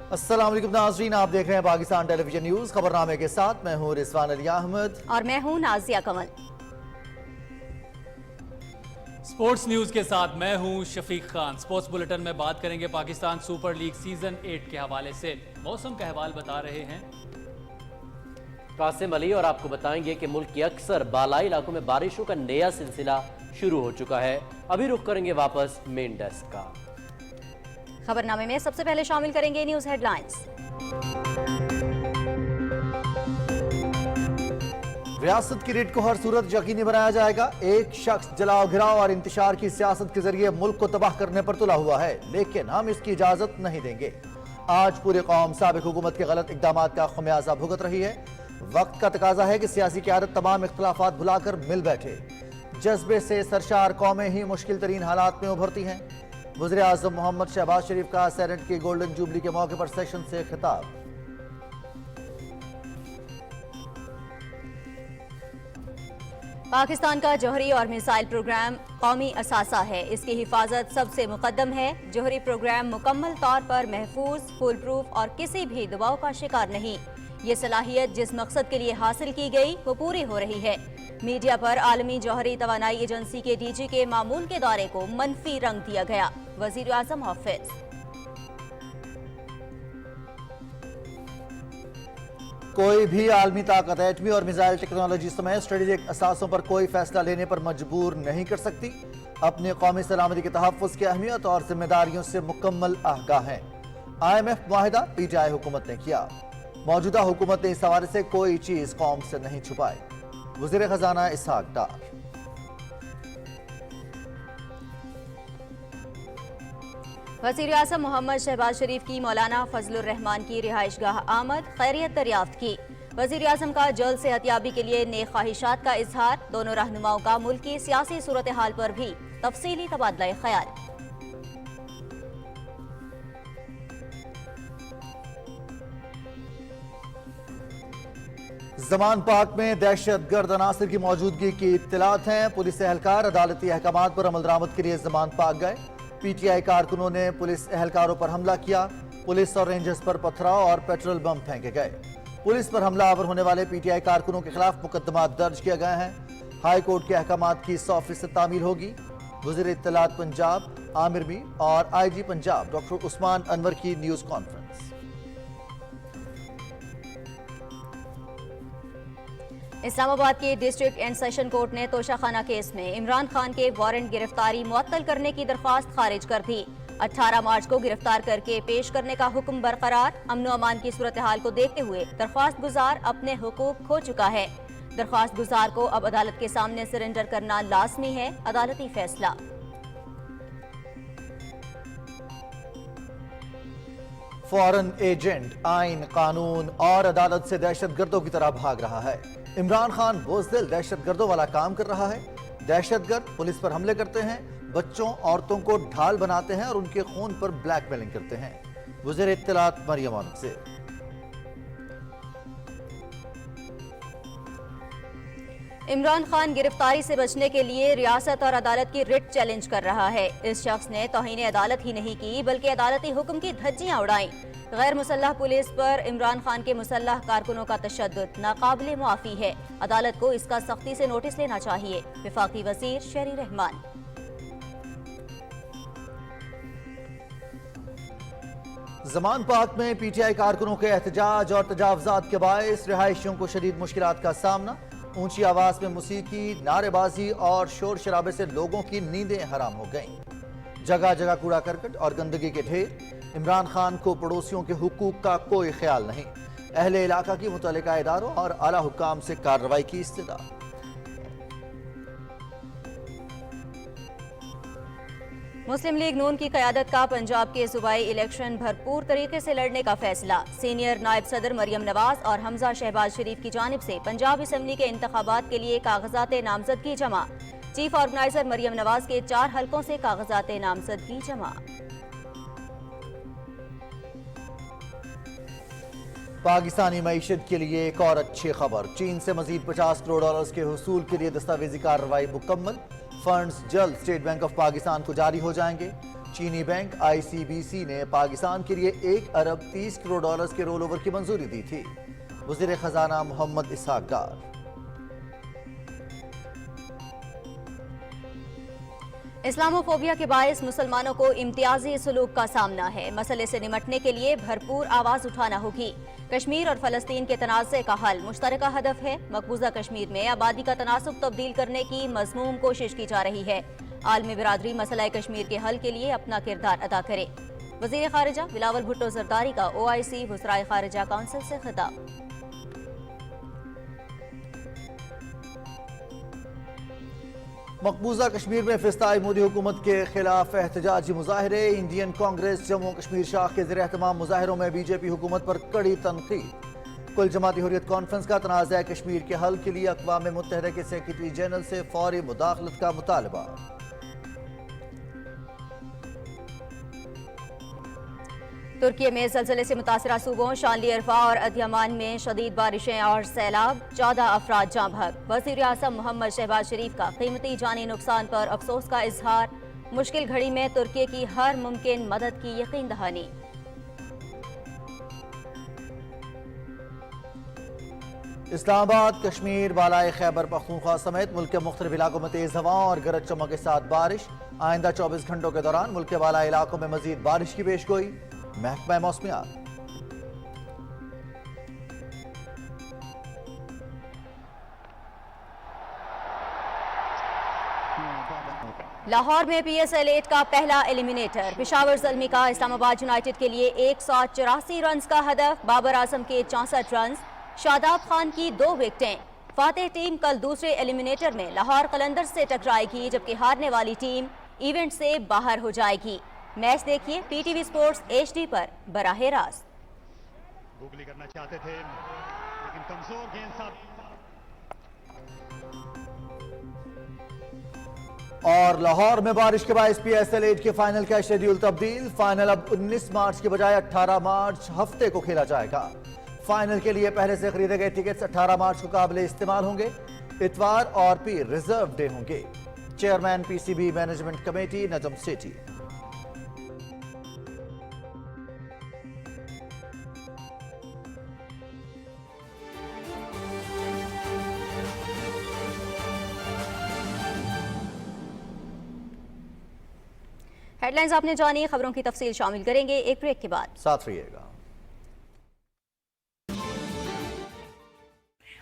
अस्सलाम वालेकुम नाज़रीन, आप देख रहे हैं पाकिस्तान टेलीविजन न्यूज। खबरनामे के साथ मैं हूं रिजवान अली अहमद और मैं हूं नाजिया कमल। स्पोर्ट्स न्यूज के साथ मैं हूं शफीक खान। स्पोर्ट्स बुलेटिन में बात करेंगे पाकिस्तान सुपर लीग सीजन 8 के हवाले से। मौसम का अहवाल बता रहे हैं कासिम अली, और आपको बताएंगे कि मुल्क के अक्सर बालाई इलाकों में बारिशों का नया सिलसिला शुरू हो चुका है। अभी रुख करेंगे वापस मेन डेस्क का। खबरनामे में सबसे पहले शामिल करेंगे न्यूज हेडलाइंस। रियासत की रेट को हर सूरत यकीनी बनाया जाएगा। एक शख्स जलाओ घिराव और इंतशार की सियासत के जरिए मुल्क को तबाह करने पर तुला हुआ है, लेकिन हम इसकी इजाजत नहीं देंगे। आज पूरी कौम साबिक हुकूमत के गलत इकदाम का खमियाजा भुगत रही है। वक्त का तकाजा है कि सियासी क़यादत तमाम इख्तलाफात भुलाकर मिल बैठे। जज्बे से सरशार कौमें ही मुश्किल तरीन हालात में उभरती हैं। वज़ीर आज़म मोहम्मद शहबाज शरीफ का सेनेट की गोल्डन जुबली के मौके पर सेशन से खिताब। पाकिस्तान का जौहरी और मिसाइल प्रोग्राम कौमी असासा है, इसकी हिफाजत सबसे मुकद्दम है। जौहरी प्रोग्राम मुकम्मल तौर पर महफूज, फुल प्रूफ और किसी भी दबाव का शिकार नहीं। ये सलाहियत जिस मकसद के लिए हासिल की गई वो पूरी हो रही है। मीडिया पर आलमी जौहरी तवानाई एजेंसी के डीजी के मामूल के दौरे को मनफी रंग दिया गया। वज़ीर आज़म हाफिज। कोई भी आलमी ताकत एटमी और मिसाइल टेक्नोलॉजी समेत स्ट्रेटेजिक असासों पर कोई फैसला लेने पर मजबूर नहीं कर सकती। अपने कौमी सलामती के तहफ़्फ़ुज़ की अहमियत और जिम्मेदारियों से मुकम्मल आगाह है। IMF मुआहिदा PTI हुकूमत ने किया। मौजूदा हुकूमत ने इस हवाले से कोई चीज कौम से नहीं छुपाई। वज़ीर खजाना इसहाक डार। वज़ीर आज़म मोहम्मद शहबाज शरीफ की मौलाना फजलुर रहमान की रिहाइशगाह आमद, खैरियत दरियाफ्त की। वज़ीर आज़म का जल्द सेहतियाबी के लिए नेक ख्वाहिशात का इजहार। दोनों रहनुमाओं का मुल्क की सियासी सूरत हाल पर भी तफसीली तबादला ख्याल। जमान पाक में दहशतगर्द अनासर की मौजूदगी की इत्तलात हैं। पुलिस एहलकार अदालती अहकामात पर अमल दरामद के लिए जमान पाक गए। PTI कारकुनों ने पुलिस एहलकारों पर हमला किया। पुलिस और रेंजर्स पर पथराव और पेट्रोल बम फेंके गए। पुलिस पर हमलावर होने वाले PTI कारकुनों के खिलाफ मुकदमा दर्ज किए गए हैं। हाई कोर्ट के अहकामात की 100% तामील होगी। वज़ीर इत्तलात पंजाब आमिर मीर और IG पंजाब डॉक्टर उस्मान अनवर की न्यूज कॉन्फ्रेंस। इस्लामाबाद के डिस्ट्रिक्ट एंड सेशन कोर्ट ने तोशाखाना केस में इमरान खान के वारंट गिरफ्तारी मुअत्तल करने की दरख्वास्त खारिज कर दी। 18 मार्च को गिरफ्तार करके पेश करने का हुक्म बरकरार। अमन व अमान की सूरत हाल को देखते हुए दरख्वास्त गुजार अपने हुकूक खो चुका है। दरख्वास्त गुजार को अब अदालत के सामने सरेंडर करना लाजमी है। अदालती फैसला। फॉरेन एजेंट आइन, कानून और अदालत से दहशतगर्दों की तरह भाग रहा है। इमरान खान बुज़दिल दहशतगर्दों वाला काम कर रहा है। दहशतगर्द पुलिस पर हमले करते हैं, बच्चों औरतों को ढाल बनाते हैं और उनके खून पर ब्लैकमेलिंग करते हैं। वज़ीर इत्तलात मरियम औरंगज़ेब। इमरान खान गिरफ्तारी से बचने के लिए रियासत और अदालत की रिट चैलेंज कर रहा है। इस शख्स ने तौहीन अदालत ही नहीं की बल्कि अदालती हुक्म की धज्जियां उड़ाई। गैर मुसल्लह पुलिस पर इमरान खान के मुसल्लह कारकुनों का तशद्दुद नाकाबिले मुआफी है। अदालत को इसका सख्ती से नोटिस लेना चाहिए। वफाकी वजीर शहरी रहमान। जमान पाक में PTI कारकुनों के एहतजाज और तजावजात के बायस रिहायशियों को शदीद मुश्किलात का सामना। ऊंची आवाज में मौसीकी, नारेबाजी और शोर शराबे से लोगों की नींदें हराम हो गईं। जगह जगह कूड़ा करकट और गंदगी के ढेर। इमरान खान को पड़ोसियों के हुकूक का कोई ख्याल नहीं। अहले इलाका की मुतल्लिका इदारों और आला हुक्काम से कार्रवाई की इस्तदा। मुस्लिम लीग नून की क़यादत का पंजाब के सूबाई इलेक्शन भरपूर तरीके से लड़ने का फैसला। सीनियर नायब सदर मरियम नवाज और हमजा शहबाज शरीफ की जानिब से पंजाब असम्बली के इंतखाबात के लिए कागजात नामजदगी जमा। चीफ ऑर्गेनाइजर मरियम नवाज के 4 हलकों से कागजात नामजदगी जमा। पाकिस्तानी मईशत के लिए एक और अच्छी खबर। चीन से मजीद 50 करोड़ डॉलर्स के हुसूल के लिए दस्तावेजी कार्रवाई मुकम्मल। फंड्स जल्द स्टेट बैंक ऑफ पाकिस्तान को जारी हो जाएंगे। चीनी बैंक ICBC ने पाकिस्तान के लिए 1 अरब 30 करोड़ डॉलर्स के रोल ओवर की मंजूरी दी थी। वज़ीर खजाना मोहम्मद इसहाक डार। इस्लामोफोबिया के बायस मुसलमानों को इम्तियाजी सलूक का सामना है। मसले से निमटने के लिए भरपूर आवाज उठाना होगी। कश्मीर और फलस्तीन के तनाज़े का हल मुश्तरका हदफ है। मकबूजा कश्मीर में आबादी का तनासुब तब्दील करने की मज़मूम कोशिश की जा रही है। आलमी बिरादरी मसला कश्मीर के हल के लिए अपना किरदार अदा करे। वज़ीर खारिजा बिलावल भुट्टो जरदारी का OIC वज़राए खारिजा काउंसिल से खिताब। मकबूजा कश्मीर में फिस्ताई मोदी हुकूमत के खिलाफ एहतजाजी मुजाहरे। इंडियन कांग्रेस जम्मू कश्मीर शाख के ज़ेर एहतमाम मुजाहरों में BJP हुकूमत पर कड़ी तनकीद। कुल जमाती हुर्रियत कॉन्फ्रेंस का तनाज़ा कश्मीर के हल के लिए अक़वाम मुत्तहिदा के सेक्रेटरी जनरल से फौरी मुदाखलत का मुतालबा। तुर्की में ज़लज़ले से मुतासरा सूबों शानली अरफा और अदियामान में शदीद बारिशें और सैलाब, 14 अफराद जाँ बहक। वज़ीर आज़म मोहम्मद शहबाज शरीफ का कीमती जानी नुकसान पर अफसोस का इजहार। मुश्किल घड़ी में तुर्की की हर मुमकिन मदद की यकीन दहानी। इस्लामाबाद, कश्मीर, बालाई खैबर पख्तूनख्वा समेत मुल्क के मुख्तलिफ इलाकों में तेज हवाओं और गरज चमक के साथ बारिश। आइंदा 24 घंटों के दौरान मुल्क के बालाई इलाकों में मजीद बारिश की पेशगोई। महकमा मौसमियात। लाहौर में PSL 8 का पहला एलिमिनेटर। पेशावर ज़ल्मी का इस्लामाबाद यूनाइटेड के लिए 184 रन का हदफ। बाबर आजम के 64 रन। शादाब खान की 2 विकेटें। फातेह टीम कल दूसरे एलिमिनेटर में लाहौर कलंदर से टकराएगी, जबकि हारने वाली टीम इवेंट से बाहर हो जाएगी। मैच देखिए PTV स्पोर्ट्स HD पर बराहे रास्त। गुगली करना चाहते थे लेकिन कमजोर गेंद और लाहौर में बारिश के बाद PSL 8 के फाइनल का शेड्यूल तब्दील। फाइनल अब 19 मार्च के बजाय 18 मार्च हफ्ते को खेला जाएगा। फाइनल के लिए पहले से खरीदे गए टिकट्स 18 मार्च को काबिल इस्तेमाल होंगे। इतवार और पीर रिजर्व डे होंगे। Chairman PCB management committee Najam Sethi. Headlines आपने जानी, खबरों की तफसील शामिल करेंगे एक ब्रेक के बाद। साथ रहिएगा।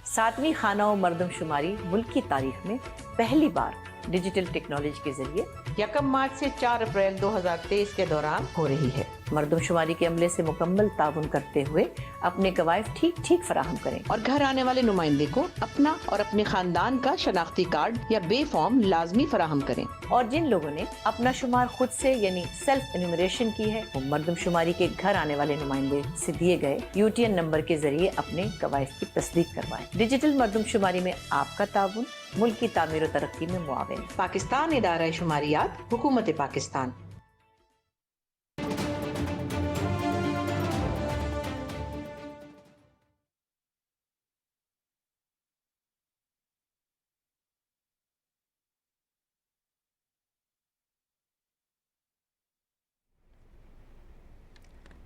7वीं खाना और मर्दमशुमारी मुल्क की तारीख में पहली बार डिजिटल टेक्नोलॉजी के जरिए 1 मार्च से 4 अप्रैल 2023 के दौरान हो रही है। मर्दमशुमारी के अमले से मुकम्मल ताउन करते हुए अपने गवाइफ ठीक फराहम करें और घर आने वाले नुमाइंदे को अपना और अपने खानदान का शनाख्ती कार्ड या बे फॉर्म लाजमी फराहम करें। और जिन लोगों ने अपना शुमार खुद से यानी सेल्फ एन्यूमरेशन की है, वो मर्दमशुमारी के घर आने वाले नुमाइंदे से दिए गए UTN नंबर के जरिए अपने गवाइफ की तस्दीक करवाएं। डिजिटल मर्दमशुमारी में आपका ताउन मुल्क की तामीर और तरक्की में मुआविन। पाकिस्तान इदारा शुमारियात, हुकूमत पाकिस्तान।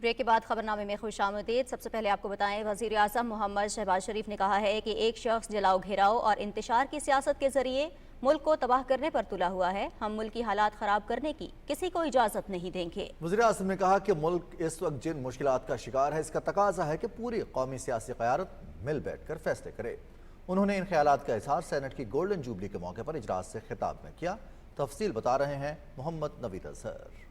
ब्रेक के बाद खबरनामे में खुशामदीद। सबसे पहले आपको बताएं, वज़ीर आज़म मोहम्मद शहबाज शरीफ ने कहा है कि एक शख्स जलाओ घेराव और इंतशार की सियासत के जरिए मुल्क को तबाह करने पर तुला हुआ है। हम मुल्क की हालात खराब करने की किसी को इजाजत नहीं देंगे। वज़ीर आज़म ने कहा कि मुल्क इस वक्त जिन मुश्किलात का शिकार है, इसका तकाजा है कि पूरी कौमी सियासी क़यादत मिल बैठ कर फैसले करे। उन्होंने इन ख्यालात का इजहार सेनेट की गोल्डन जुबली के मौके पर इजलास से खिताब में किया। तफसील बता रहे हैं मोहम्मद नवीद अजहर।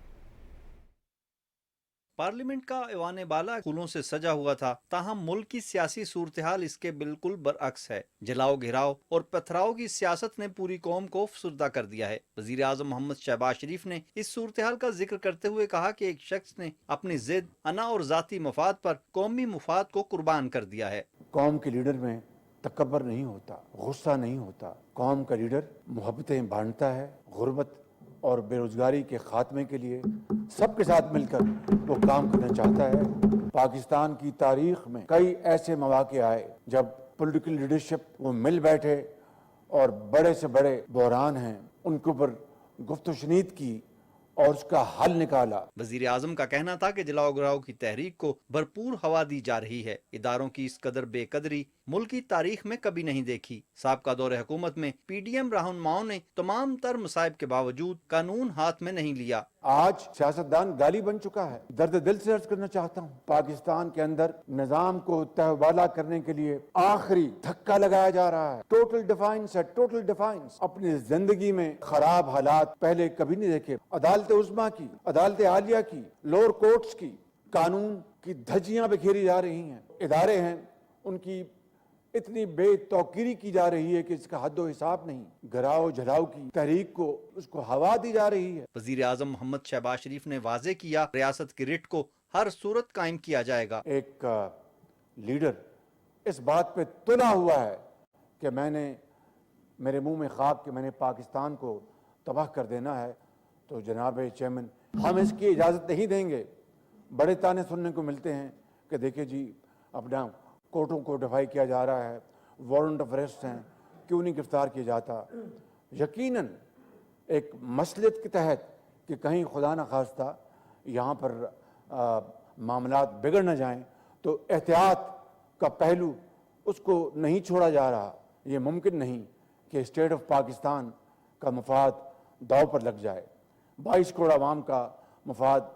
पार्लियामेंट का ऐवान बाला फूलों से सजा हुआ था, ताहम मुल्क की सियासी सूरत हाल इसके बिल्कुल बरअक्स है। जलाओ घिराव और पथराव की सियासत ने पूरी कौम को फसुर्दा कर दिया है। वजीर आज़म मोहम्मद शहबाज शरीफ ने इस सूरत हाल का जिक्र करते हुए कहा कि एक शख्स ने अपनी जिद, अना और जाती मफाद पर कौमी मफाद को कुर्बान कर दिया है। कौम के लीडर में तकब्बर नहीं होता, गुस्सा नहीं होता। कौम का लीडर मोहब्बतें बांटता है। गुर्बत और बेरोजगारी के खात्मे के लिए सबके साथ मिलकर वो काम करना चाहता है। पाकिस्तान की तारीख में कई ऐसे मौके आए जब पॉलिटिकल लीडरशिप वो मिल बैठे और बड़े से बड़े बहरान हैं उनके ऊपर गुफ्तशनीद की और उसका हल निकाला। वजीर आजम का कहना था कि जलाओ गिराओ की तहरीक को भरपूर हवा दी जा रही है। इदारों की इस कदर बेकदरी मुल्क की तारीख में कभी नहीं देखी। साबका दौरे हुकूमत में PDM रहनुमाओं ने तमाम तर मसाइब के बावजूद कानून हाथ में नहीं लिया। आज सियासतदान गाली बन चुका है। दर्द दिल से अर्ज करना चाहता हूँ, पाकिस्तान के अंदर निजाम को तहवाला करने के लिए आखिरी धक्का लगाया जा रहा है। टोटल डिफाइंस है, टोटल डिफाइंस। अपनी जिंदगी में खराब हालात पहले कभी नहीं देखे। अदालत उस्मा की, अदालत आलिया की, लोअर कोर्ट्स की, कानून की धज्जियां बिखेरी जा रही हैं। इदारे हैं, उनकी इतनी बेतौकीरी की जा रही है कि इसका हद हिसाब नहीं। गिराओ झलाओ की तहरीक को उसको हवा दी जा रही है। वजीर आजम मोहम्मद शहबाज शरीफ ने वाजे किया, रियासत की रिट को हर सूरत कायम किया जाएगा। एक लीडर इस बात पे तुला हुआ है कि मैंने मेरे मुंह में खाक कि मैंने पाकिस्तान को तबाह कर देना है, तो जनाब चेयरमैन हम इसकी इजाज़त नहीं देंगे। बड़े ताने सुनने को मिलते हैं कि देखिए जी अपना कोर्टों को डिफाई किया जा रहा है, वारंट ऑफ अरेस्ट हैं, क्यों नहीं गिरफ्तार किया जाता। यकीनन एक मसलियत के तहत कि कहीं खुदा न खास्ता यहाँ पर मामलात बिगड़ न जाएं, तो एहतियात का पहलू उसको नहीं छोड़ा जा रहा। ये मुमकिन नहीं कि स्टेट ऑफ पाकिस्तान का मफाद दाव पर लग जाए, 22 करोड़ आवाम का मफाद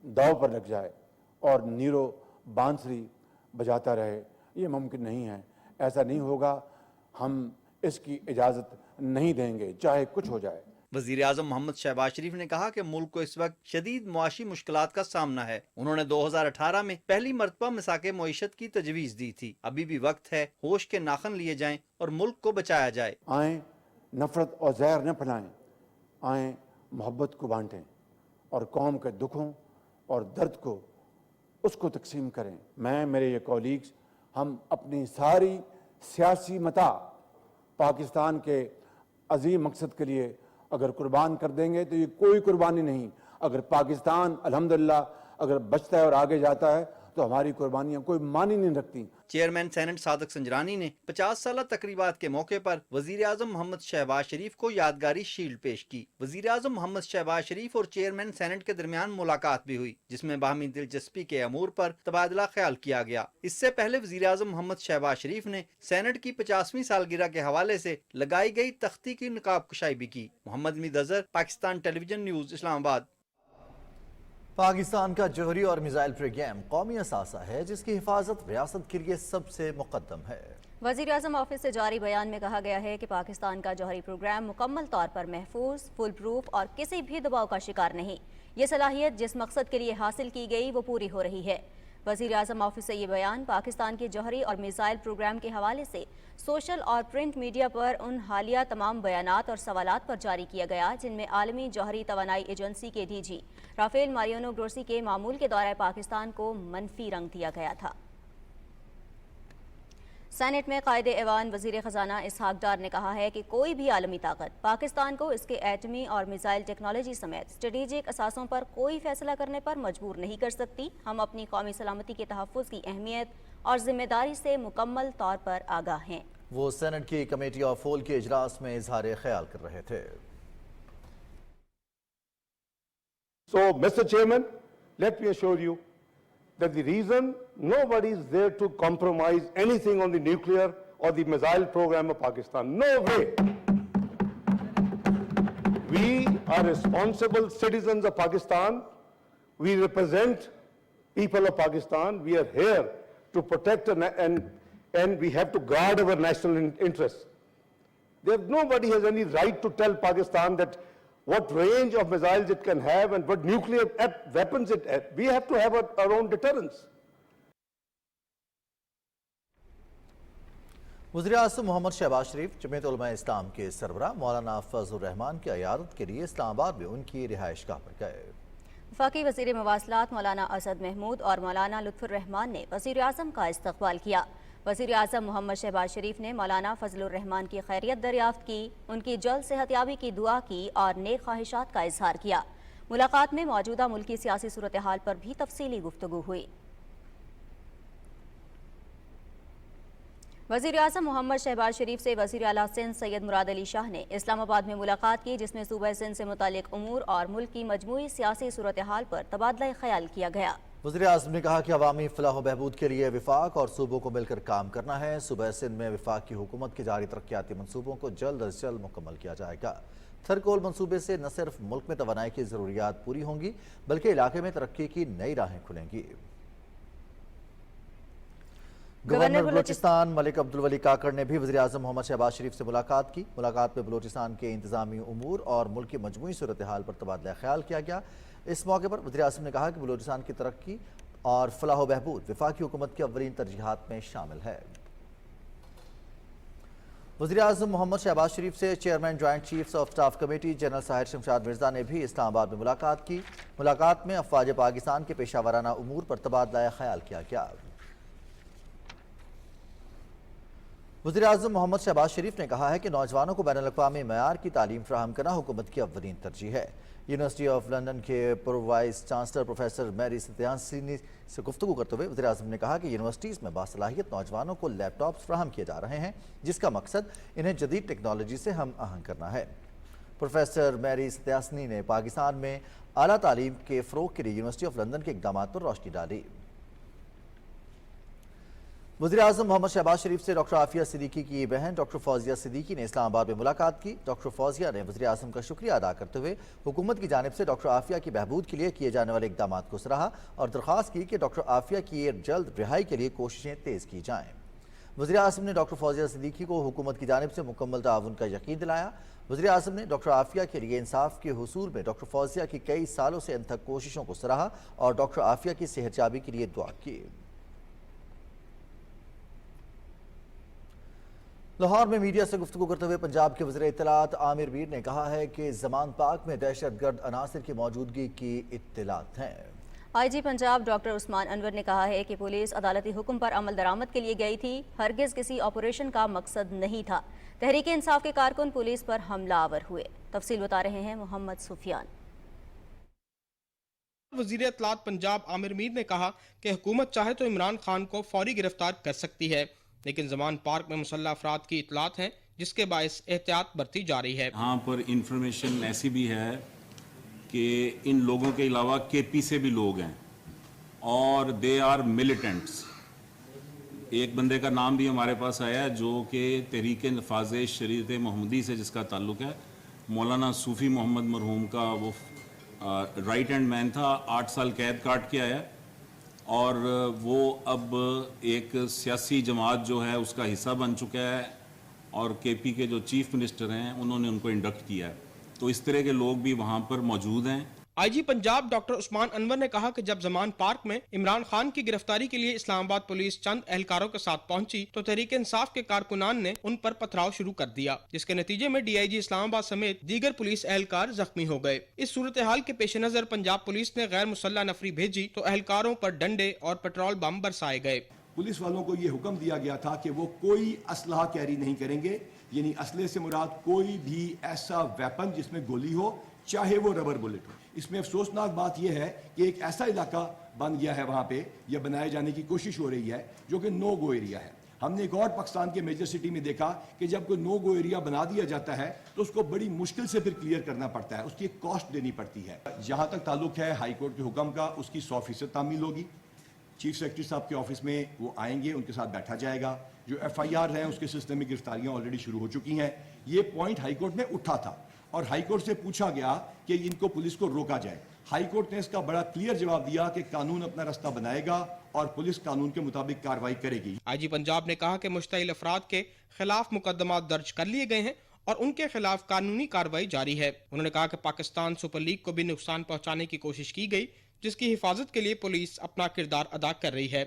दाव पर लग जाए और नीरो बांसुरी बजाता रहे। ये मुमकिन नहीं है, ऐसा नहीं होगा। हम इसकी इजाज़त नहीं देंगे चाहे कुछ हो जाए। वजीर आजम मोहम्मद शहबाज शरीफ ने कहा कि मुल्क को इस वक्त शदीद मुआशी मुश्किलात का सामना है। उन्होंने 2018 में पहली मरतबा मिसाके मईशत की तजवीज़ दी थी। अभी भी वक्त है, होश के नाखन लिए जाएं और मुल्क को बचाया जाए। आए नफरत और जहर न फैलाएं, आए मोहब्बत को बांटें और कौम के दुखों और दर्द को उसको तकसीम करें। मैं, मेरे ये कॉलीग्स, हम अपनी सारी सियासी मता पाकिस्तान के अजीम मकसद के लिए अगर कुर्बान कर देंगे तो ये कोई कुर्बानी नहीं। अगर पाकिस्तान अल्हम्दुलिल्लाह अगर बचता है और आगे जाता है तो हमारी कुर्बानियां कोई मानी नहीं रखती। चेयरमैन सेनेट सादक संजरानी ने 50 साल तकरीबात के मौके पर वजीर आजम मोहम्मद शहबाज शरीफ को यादगारी शील्ड पेश की। वजीर आजम मोहम्मद शहबाज शरीफ और चेयरमैन सेनेट के दरमियान मुलाकात भी हुई, जिसमें बाहमी दिलचस्पी के अमूर पर तबादला ख्याल किया गया। इससे पहले वजीर आजम मोहम्मद शहबाज शरीफ ने सेनेट की 50वीं सालगिरह के हवाले से लगाई गई तख्ती की नकाब कुशाई भी की। मोहम्मद मीद अजहर, पाकिस्तान टेलीविजन न्यूज, इस्लामाबाद। पाकिस्तान का जौहरी और मिसाइल प्रोग्राम कौमी असासा है, जिसकी हिफाजत रियासत के लिए सबसे मुकद्दम है। वज़ीर आज़म ऑफिस से जारी बयान में कहा गया है कि पाकिस्तान का जौहरी प्रोग्राम मुकम्मल तौर पर महफूज, फुल प्रूफ और किसी भी दबाव का शिकार नहीं। ये सलाहियत जिस मकसद के लिए हासिल की गई वो पूरी हो रही है। वज़ीर आज़म ऑफिस से ये बयान पाकिस्तान के जौहरी और मिसाइल प्रोग्राम के हवाले से सोशल और प्रिंट मीडिया पर उन हालिया तमाम बयानात और सवालात पर जारी किया गया जिनमें आलमी जौहरी तवानाई एजेंसी के DG राफेल मारियानो ग्रोसी के मामूल के दौरे पाकिस्तान को मनफी रंग दिया गया था। सेनेट में कायदे ऐवान वज़ीर ख़जाना इसहाक डार ने कहा है कि कोई भी आलमी ताकत पाकिस्तान को इसके एटमी और मिसाइल टेक्नोलॉजी समेत स्ट्रेटेजिक असासों पर कोई फैसला करने पर मजबूर नहीं कर सकती। हम अपनी कौमी सलामती के तहफ़्फ़ुज़ की अहमियत और जिम्मेदारी से मुकम्मल तौर पर आगाह हैं। वो सेनेट की कमेटी ऑफ फोल के इजलास में इजहार ख्याल कर रहे थे। So, Mr. Chairman, let me assure you that the reason nobody is there to compromise anything on the nuclear or the missile program of Pakistan. No way. We are responsible citizens of Pakistan. We represent people of Pakistan. We are here to protect and we have to guard our national interests. Nobody has any right to tell Pakistan that what range of missiles it can have and what nuclear weapons it has. We have to have our own deterrence. वज़ीर-ए-आज़म मोहम्मद शहबाज शरीफ जमीयत उलमा इस्लाम के सरबराह मौलाना फजलुर रहमान की इयादत के लिए इस्लामाबाद में उनकी रिहाइशगाह पर गए। वफाकी वज़ीर मवासलात मौलाना असद महमूद और मौलाना लुत्फुर रहमान ने वज़ीर आज़म का इस्तक़बाल किया। वज़ीर आज़म मोहम्मद शहबाज शरीफ ने मौलाना फजलुर रहमान की खैरियत दरियाफ्त की, उनकी जल्द सेहतयाबी की दुआ की और नेक ख्वाहिशात का इजहार किया। मुलाकात में मौजूदा मुल्की सियासी सूरत हाल पर भी तफसीली गुफ्तगू हुई। वज़ीर आज़म मोहम्मद शहबाज शरीफ से वज़ीर आला सिंध सैयद मुराद अली शाह ने इस्लामाबाद में मुलाकात की, जिसमें सूबा सिंध से मुतालिक उमूर और मुल्क की मजमूई सियासी सूरत हाल पर तबादला ख्याल किया गया। वज़ीर आज़म ने कहा कि अवामी फलाह बहबूद के लिए विफाक और सूबों को मिलकर काम करना है। सूबा सिंध में विफाक की हुकूमत के जारी तरक्याती मनसूबों को जल्द अज जल्द मुकम्मल किया जाएगा। थरकोल मनसूबे से न सिर्फ मुल्क में तवानाई की ज़रूरियात पूरी होंगी बल्कि इलाके में तरक्की की नई राहें खुलेंगी। गवर्नर बलोचिस्तान मलिक अब्दुल वली काकड़ ने भी वज़ीर आज़म मोहम्मद शहबाज शरीफ से मुलाकात की। मुलाकात में बलोचिस्तान के इंतज़ामी उमूर और मुल्क की मजमूई सूरत हाल पर तबादला ख्याल किया गया। इस मौके पर वज़ीर आज़म ने कहा कि बलोचिस्तान की तरक्की और फलाह बहबूद वफाकी हुकूमत की अव्वलीन तरजीहात में शामिल है। वज़ीर आज़म मोहम्मद शहबाज शरीफ से chairman joint chiefs of staff committee general Sahir Shamshad Mirza ने भी इस्लामाबाद में मुलाकात की। मुलाकात में अफ़वाज पाकिस्तान के पेशा वाराना उमूर पर तबादला ख्याल किया गया। वज़ीर आज़म मोहम्मद शहबाज शरीफ ने कहा है कि नौजवानों को बैनुल-अक़वामी मयार की तालीम फराहम करना हुकूमत की अव्वलीन तरजीह है। यूनिवर्सिटी ऑफ लंदन के पूर्व वाइस चांसलर प्रोफेसर मैरी सत्यासी से गुफ्तगू करते हुए वज़ीर आज़म ने कहा कि यूनिवर्सिटीज़ में बासलाहियत नौजवानों को लैपटॉप्स फराहम किए जा रहे हैं, जिसका मकसद इन्हें जदीद टेक्नोलॉजी से हम आहंग करना है। प्रोफेसर मैरी सत्यासी ने पाकिस्तान में आला तालीम के फ़रोग़ के लिए यूनिवर्सिटी ऑफ लंदन के इक़दामात पर रोशनी डाली। वज़ीर आज़म मोहम्मद शहबाज शरीफ से डॉक्टर आफिया सिद्दीकी की बहन डॉक्टर फौजिया सिद्दीकी ने इस्लामाबाद में मुलाकात की। डॉक्टर फौजिया ने वज़ीर आज़म का शुक्रिया अदा करते हुए हुकूमत की जानिब से डॉक्टर आफिया की बहबूद के लिए किए जाने वाले इक़दामात को सराहा और दरख्वास्त की कि डॉक्टर आफिया की जल्द रिहाई के लिए कोशिशें तेज़ की जाएँ। वज़ीर आज़म ने डॉक्टर फौजिया सिद्दीकी को हुकूमत की जानिब से मुकम्मल ताउन का यकीन दिलाया। वज़ीर आज़म ने डॉक्टर आफिया के लिए इंसाफ के हुसूल में डॉक्टर फौजिया की कई सालों से अनथक कोशिशों को सराहा और डॉक्टर आफिया की सेहतयाबी के लिए दुआ की। लाहौर में मीडिया से गुफ्तगू करते हुए पंजाब के वज़ीर इत्तलात आमिर मीर ने कहा है कि ज़मान पाक में दहशतगर्द अनासर की मौजूदगी की इत्तलात हैं। IG पंजाब डॉक्टर उस्मान अनवर ने कहा है कि पुलिस अदालती हुक्म पर अमल दरामद के लिए गई थी, हरगिज़ किसी ऑपरेशन का मकसद नहीं था। तहरीक इंसाफ के कारकुन पुलिस पर हमलावर हुए। तफसील बता रहे हैं मोहम्मद सुफियान। वज़ीर इत्तलात पंजाब आमिर मीर ने कहा कि हुकूमत चाहे तो इमरान खान को फौरी गिरफ्तार कर सकती है, लेकिन ज़मान पार्क में मुसल्लह अफराद की इतलात हैं जिसके बायस एहतियात बरती जा रही है। यहाँ पर इंफॉर्मेशन ऐसी भी है कि इन लोगों के अलावा KP से भी लोग हैं और दे आर मिलिटेंट्स। एक बंदे का नाम भी हमारे पास आया है जो कि तहरीक नफाज शरीयत मोहम्मदी से जिसका ताल्लुक है, मौलाना सूफ़ी मोहम्मद मरहूम का वो राइट हैंड मैन था, 8 साल कैद काट के आया और वो अब एक सियासी जमात जो है उसका हिस्सा बन चुका है और KP के जो चीफ मिनिस्टर हैं उन्होंने उनको इंडक्ट किया है। तो इस तरह के लोग भी वहाँ पर मौजूद हैं। IG पंजाब डॉक्टर उस्मान अनवर ने कहा कि जब ज़मान पार्क में इमरान खान की गिरफ्तारी के लिए इस्लामाबाद पुलिस चंद एहलकारों के साथ पहुंची तो तहरीक इंसाफ के कारकुनान ने उन पर पथराव शुरू कर दिया, जिसके नतीजे में DIG इस्लामाबाद समेत दीगर पुलिस एहलकार जख्मी हो गए। इस सूरत हाल के पेश नजर पंजाब पुलिस ने गैर मुसल्लह नफरी भेजी तो एहलकारों पर डंडे और पेट्रोल बम बरसाए गए। पुलिस वालों को ये हुक्म दिया गया था कि वो कोई असलहा कैरी नहीं करेंगे, यानी असले से मुराद कोई भी ऐसा वेपन जिसमें गोली हो, चाहे वो रबर बुलेट हो। इसमें अफसोसनाक बात यह है कि एक ऐसा इलाका बन गया है वहाँ पे या बनाए जाने की कोशिश हो रही है जो कि नो गो एरिया है। हमने एक और पाकिस्तान के मेजर सिटी में देखा कि जब कोई नो गो एरिया बना दिया जाता है तो उसको बड़ी मुश्किल से फिर क्लियर करना पड़ता है, उसकी एक कॉस्ट देनी पड़ती है। जहाँ तक ताल्लुक है हाई कोर्ट के हुक्म का, उसकी 100% तामील होगी। चीफ सेक्रेटरी साहब के ऑफिस में वो आएंगे, उनके साथ बैठा जाएगा। जो FIR हैं उसके सिलसिले में गिरफ्तारियां ऑलरेडी शुरू हो चुकी हैं। ये पॉइंट हाईकोर्ट में उठा था और हाईकोर्ट से पूछा गया कि इनको पुलिस को रोका जाए। हाईकोर्ट ने इसका बड़ा क्लियर जवाब दिया कि कानून अपना रास्ता बनाएगा और पुलिस कानून के मुताबिक कार्रवाई करेगी। IG पंजाब ने कहा कि मुश्तइल अफराद के खिलाफ मुकदमा दर्ज कर लिए गए हैं और उनके खिलाफ कानूनी कार्रवाई जारी है। उन्होंने कहा कि पाकिस्तान सुपर लीग को भी नुकसान पहुंचाने की कोशिश की गई, जिसकी हिफाजत के लिए पुलिस अपना किरदार अदा कर रही है।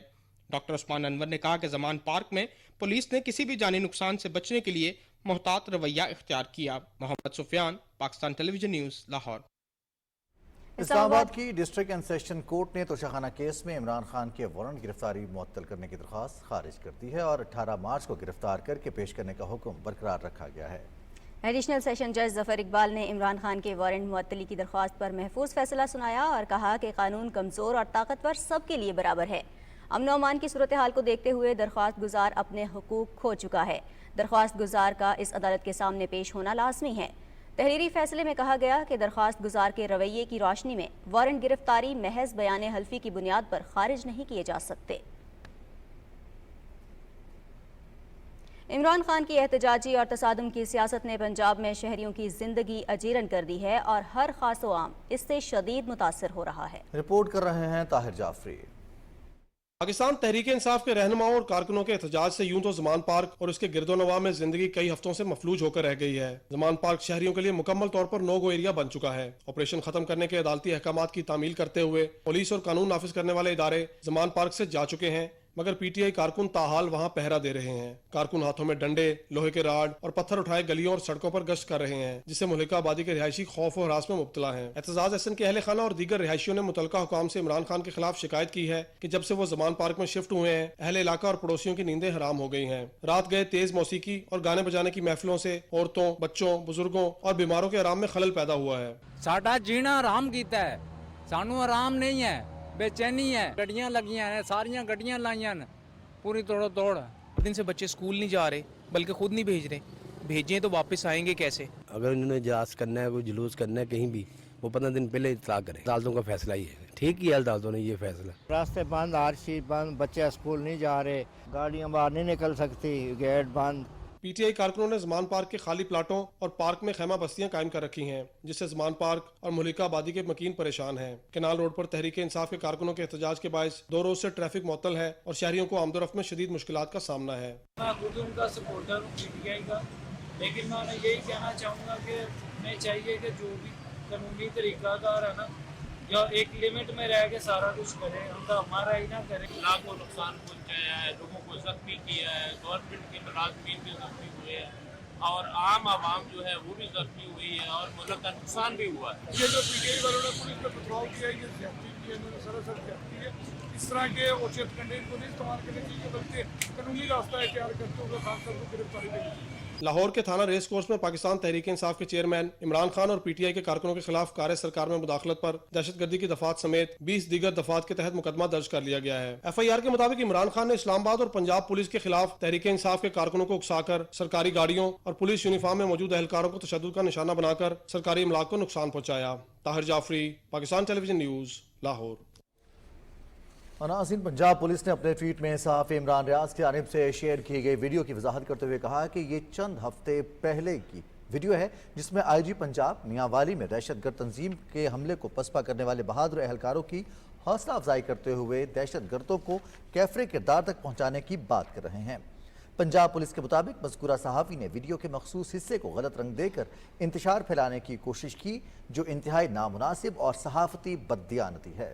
डॉक्टर उस्मान अनवर ने कहा कि ज़मान पार्क में पुलिस ने किसी भी जानी नुकसान से बचने के लिए मोहतात रवैया इख्तियार किया। Mohammad Sufiyan, Pakistan television news, Lahore. इस्लामाबाद की डिस्ट्रिक्ट एंड सेशन कोर्ट ने तोशाखाना केस में इमरान खान के वारंट गिरफ्तारी मुअत्तल करने की दरख्वास्त खारिज कर दी है और 18 मार्च को गिरफ्तार करके पेश करने का हुक्म बरकरार रखा गया है। एडिशनल सेशन जज जफर इकबाल ने इमरान खान के वारंट मुअत्तली की दरख्वास्त पर महफूज फैसला सुनाया और कहा कि कानून कमज़ोर और ताकतवर सबके लिए बराबर है। امن و امان کی صورتحال کو دیکھتے ہوئے درخواست گزار اپنے حقوق کھو چکا ہے۔ درخواست گزار کا اس عدالت کے سامنے پیش ہونا لازمی ہے۔ تحریری فیصلے میں کہا گیا کہ درخواست گزار کے رویے کی روشنی میں وارنٹ گرفتاری محض بیان حلفی کی بنیاد پر خارج نہیں کیے جا سکتے۔ عمران خان کی احتجاجی اور تصادم کی سیاست نے پنجاب میں شہریوں کی زندگی اجیرن کر دی ہے اور ہر خاص و عام اس سے شدید متاثر ہو رہا ہے۔ رپورٹ کر رہے ہیں طاہر جعفری۔ پاکستان تحریک انصاف کے رہنماؤں اور کارکنوں کے احتجاج سے یوں تو زمان پارک اور اس کے گرد و نواح میں زندگی کئی ہفتوں سے مفلوج ہو کر رہ گئی ہے۔ زمان پارک شہریوں کے لیے مکمل طور پر نو گو ایریا بن چکا ہے۔ آپریشن ختم کرنے کے عدالتی احکامات کی تعمیل کرتے ہوئے پولیس اور قانون نافذ کرنے والے ادارے زمان پارک سے جا چکے ہیں، مگر پی ٹی آئی کارکن تاحال وہاں پہرا دے رہے ہیں۔ کارکن ہاتھوں میں ڈنڈے، لوہے کے راڈ اور پتھر اٹھائے گلیوں اور سڑکوں پر گشت کر رہے ہیں، جس سے مہلکہ آبادی کے رہائشی خوف و ہراس میں مبتلا ہیں۔ اعتزاز احسن کے اہل خانہ اور دیگر رہائشیوں نے متعلقہ حکام سے عمران خان کے خلاف شکایت کی ہے کہ جب سے وہ زمان پارک میں شفٹ ہوئے ہیں، اہل علاقہ اور پڑوسیوں کی نیندیں حرام ہو گئی ہیں۔ رات گئے تیز موسیقی اور گانے بجانے کی محفلوں سے عورتوں، بچوں، بزرگوں اور بیماروں کے آرام میں خلل پیدا ہوا ہے۔ ساڈا جینا آرام کیتا ہے، سانو آرام نہیں ہے، بے چینی ہے، گڈیاں لگیاں ہیں، ساریاں گڈیاں لائیاں پوری توڑ۔ دن سے بچے اسکول نہیں جا رہے بلکہ خود نہیں بھیج رہے، بھیجیں تو واپس آئیں گے کیسے؟ اگر انہوں نے جہاز کرنا ہے، کوئی جلوس کرنا ہے کہیں بھی، وہ 15 دن پہلے اطلاع کریں۔ عدالتوں کا فیصلہ ہی ہے، ٹھیک کیا عدالتوں نے یہ فیصلہ۔ راستے بند، ہر چیز بند، بچے اسکول نہیں جا رہے، گاڑیاں باہر نہیں نکل سکتی، get been. P T I کارکنوں نے زمان پارک کے خالی پلاٹوں اور پارک میں خیمہ بستیاں قائم کر رکھی ہیں، جس سے زمان پارک اور مہلکہ آبادی کے مکین پریشان ہیں۔ کینال روڈ پر تحریک انصاف کے کارکنوں کے احتجاج کے باعث 2 روز سے ٹریفک معطل ہے اور شہریوں کو آمد و رفت میں شدید مشکلات کا سامنا ہے۔ میں خود ان کا سپورٹر ہوں پی ٹی آئی کا، لیکن میں یہی کہنا چاہوں گا کہ ہمیں چاہیے کہ جو بھی قانونی طریقہ کار ہے نا، یا ایک لمٹ میں رہ کے سارا کچھ کرے، ہم تو ہمارا ہی نہ کرے۔ لاکھ کو نقصان پہنچایا ہے، لوگوں کو زخمی کیا ہے، گورنمنٹ کے ملازمین بھی زخمی ہوئے ہیں اور عام عوام جو ہے وہ بھی زخمی ہوئی ہے اور ملک کا نقصان بھی ہوا ہے۔ یہ جو پی ٹی آئی والوں نے پولیس پہ پتھراؤ کیا ہے، یہ زیادتی کی ہے، انہوں نے سراسر زیادتی ہے۔ اس طرح کے اوچت کنٹینٹ کو نہیں استعمال کرنے چاہیے بلکہ قانونی راستہ اختیار کرتے ہوئے خان صاحب کو گرفتاری دینی چاہیے۔ لاہور کے تھانہ ریس کورس میں پاکستان تحریک انصاف کے چیئرمین عمران خان اور پی ٹی آئی کے کارکنوں کے خلاف کار سرکار میں مداخلت پر دہشت گردی کی دفعات سمیت 20 دیگر دفعات کے تحت مقدمہ درج کر لیا گیا ہے۔ ایف آئی آر کے مطابق عمران خان نے اسلام آباد اور پنجاب پولیس کے خلاف تحریک انصاف کے کارکنوں کو اکسا کر سرکاری گاڑیوں اور پولیس یونیفارم میں موجود اہلکاروں کو تشدد کا نشانہ بنا کر سرکاری املاک کو نقصان پہنچایا۔ طاہر جعفری، پاکستان ٹیلی ویژن نیوز، لاہور۔ ناظرین، پنجاب پولیس نے اپنے ٹویٹ میں صحافی عمران ریاض کی جانب سے شیئر کی گئی ویڈیو کی وضاحت کرتے ہوئے کہا کہ یہ چند ہفتے پہلے کی ویڈیو ہے جس میں آئی جی پنجاب میاں والی میں دہشت گرد تنظیم کے حملے کو پسپا کرنے والے بہادر اہلکاروں کی حوصلہ افزائی کرتے ہوئے دہشت گردوں کو کیفر کردار تک پہنچانے کی بات کر رہے ہیں۔ پنجاب پولیس کے مطابق مذکورہ صحافی نے ویڈیو کے مخصوص حصے کو غلط رنگ دے کر انتشار پھیلانے کی کوشش کی، جو انتہائی نامناسب اور صحافتی بددیانتی ہے۔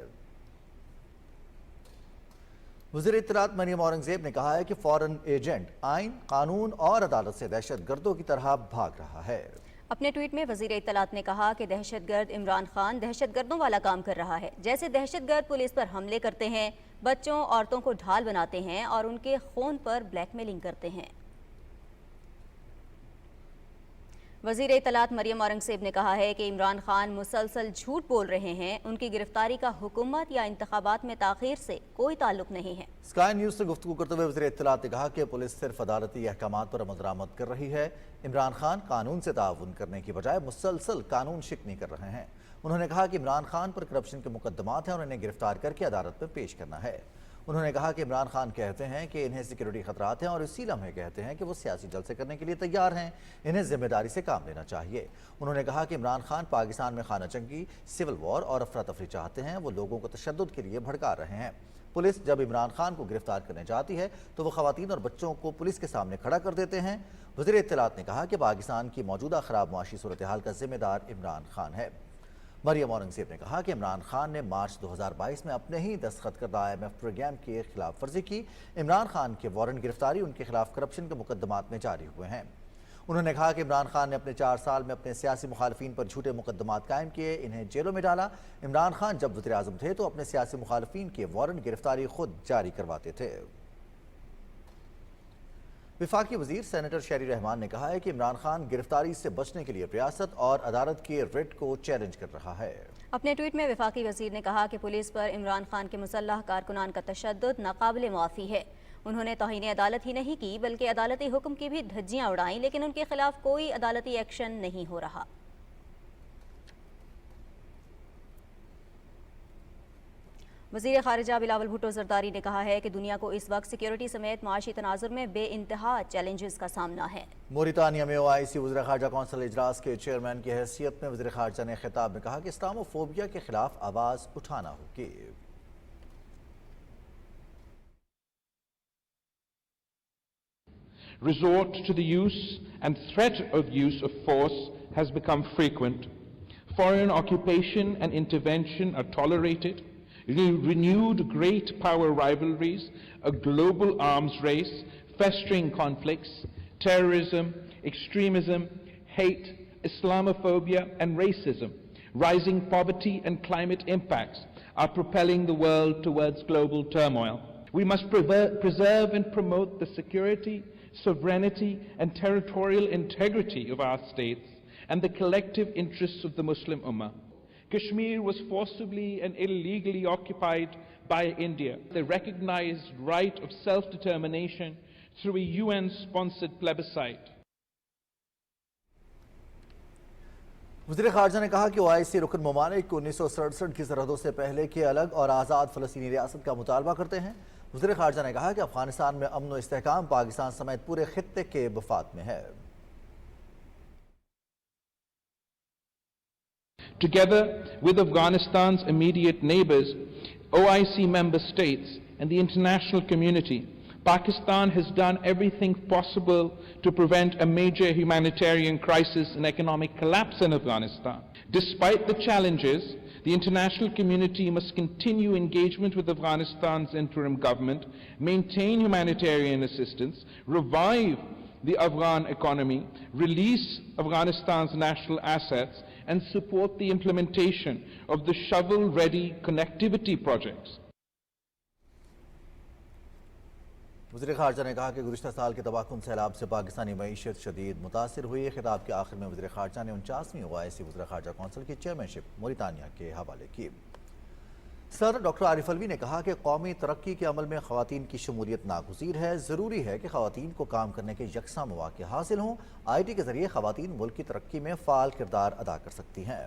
وزیر اطلاعات مریم اورنگزیب نے کہا ہے کہ فورن ایجنٹ آئین، قانون اور عدالت سے دہشت گردوں کی طرح بھاگ رہا ہے۔ اپنے ٹویٹ میں وزیر اطلاعات نے کہا کہ دہشت گرد عمران خان دہشت گردوں والا کام کر رہا ہے، جیسے دہشت گرد پولیس پر حملے کرتے ہیں، بچوں عورتوں کو ڈھال بناتے ہیں اور ان کے خون پر بلیک میلنگ کرتے ہیں۔ وزیر اطلاعات مریم اورنگزیب نے کہا ہے کہ عمران خان مسلسل جھوٹ بول رہے ہیں، ان کی گرفتاری کا حکومت یا انتخابات میں تاخیر سے کوئی تعلق نہیں ہے۔ اسکائی نیوز سے گفتگو کرتے ہوئے وزیر اطلاعات نے کہا کہ پولیس صرف عدالتی احکامات پر عمل درآمد کر رہی ہے۔ عمران خان قانون سے تعاون کرنے کی بجائے مسلسل قانون شکنی کر رہے ہیں۔ انہوں نے کہا کہ عمران خان پر کرپشن کے مقدمات ہیں اور انہیں گرفتار کر کے عدالت میں پیش کرنا ہے۔ انہوں نے کہا کہ عمران خان کہتے ہیں کہ انہیں سیکیورٹی خطرات ہیں اور اسی لمحے کہتے ہیں کہ وہ سیاسی جلسے کرنے کے لیے تیار ہیں، انہیں ذمہ داری سے کام لینا چاہیے۔ انہوں نے کہا کہ عمران خان پاکستان میں خانہ جنگی، سول وار اور افراتفری چاہتے ہیں، وہ لوگوں کو تشدد کے لیے بھڑکا رہے ہیں۔ پولیس جب عمران خان کو گرفتار کرنے جاتی ہے تو وہ خواتین اور بچوں کو پولیس کے سامنے کھڑا کر دیتے ہیں۔ وزیر اطلاعات نے کہا کہ پاکستان کی موجودہ خراب معاشی صورتحال کا ذمہ دار عمران خان ہے۔ مریم اورنگزیب نے کہا کہ عمران خان نے مارچ 2022 میں اپنے ہی دستخط کردہ IMF پروگرام کی خلاف ورزی کی۔ عمران خان کے وارنٹ گرفتاری ان کے خلاف کرپشن کے مقدمات میں جاری ہوئے ہیں۔ انہوں نے کہا کہ عمران خان نے اپنے 4 سال میں اپنے سیاسی مخالفین پر جھوٹے مقدمات قائم کیے، انہیں جیلوں میں ڈالا۔ عمران خان جب وزیر اعظم تھے تو اپنے سیاسی مخالفین کے وارنٹ گرفتاری خود جاری کرواتے تھے۔ वफाकी वजीर सेनेटर शहरी रहमान ने कहा है कि इमरान खान गिरफ्तारी से बचने के लिए रियासत और अदालत के रिट को चैलेंज कर रहा है। अपने ट्वीट में वफाकी वजीर ने कहा कि पुलिस पर इमरान खान के मुसल्लह कारकुनान का तशद्दुद नाकाबिले माफ़ी है। उन्होंने तौहीन अदालत ही नहीं की बल्कि अदालती हुक्म की भी धज्जियां उड़ाईं, लेकिन उनके खिलाफ कोई अदालती एक्शन नहीं हो रहा। वज़ीर ख़ारिजा बिलावल भुट्टो ज़रदारी ने कहा है कि दुनिया को इस वक्त सिक्योरिटी समेत माशी तनाजुर में बेइंतहा चैलेंजेस का सामना है। मोरितानिया में OIC वज़ीर ख़ारजा कौंसिल इजलास के चेयरमैन की हैसियत में वज़ीर ख़ारजा ने खिताब में कहा कि इस्लामोफोबिया के खिलाफ आवाज़ उठाना होगी। Resort to the use and threat of use of force has become frequent. Foreign occupation and intervention are tolerated. Renewed great power rivalries, a global arms race, festering conflicts, terrorism, extremism, hate, Islamophobia and racism, rising poverty and climate impacts are propelling the world towards global turmoil. We must preserve and promote the security, sovereignty and territorial integrity of our states and the collective interests of the Muslim Ummah. Kashmir was forcibly and illegally occupied by India. The recognized right of self-determination through a UN-sponsored plebiscite. वज़ीर ख़ारजा ने कहा कि OIC रुकन ममालिक 1967 की सरहदों से पहले के अलग और आज़ाद फ़लस्तीनी रियासत का मुतालबा करते हैं। वज़ीर ख़ारजा ने कहा कि अफ़गानिस्तान में अमन व इस्तेहकाम पाकिस्तान समेत पूरे खित्ते के वफ़ाद में है। Together with Afghanistan's immediate neighbors, OIC member states and the international community, Pakistan has done everything possible to prevent a major humanitarian crisis and economic collapse in Afghanistan. Despite the challenges, the international community must continue engagement with Afghanistan's interim government, maintain humanitarian assistance, revive the Afghan economy, release Afghanistan's national assets, and support the implementation of the shovel-ready connectivity projects. वज़ीर ख़ारजा ने कहा कि गुज़िश्ता साल के तबाहकुन सैलाब से पाकिस्तानी मईशत शदीद मुतासिर हुई है। खिताब के आखिर में वज़ीर ख़ारजा ने 49वीं OIC वज़ीर ख़ारजा कौंसिल की चेयरमैनशिप मोरितानिया के हवाले की। सदर डॉक्टर आरिफ अलवी ने कहा कि कौमी तरक्की के अमल में ख़वातीन की शमूलियत नागुज़ीर है। ज़रूरी है कि ख़वातीन को काम करने के यकसा मौक़े हासिल हों। IT के ज़रिए ख़वातीन मुल्क की तरक्की में फ़ाल किरदार अदा कर सकती हैं।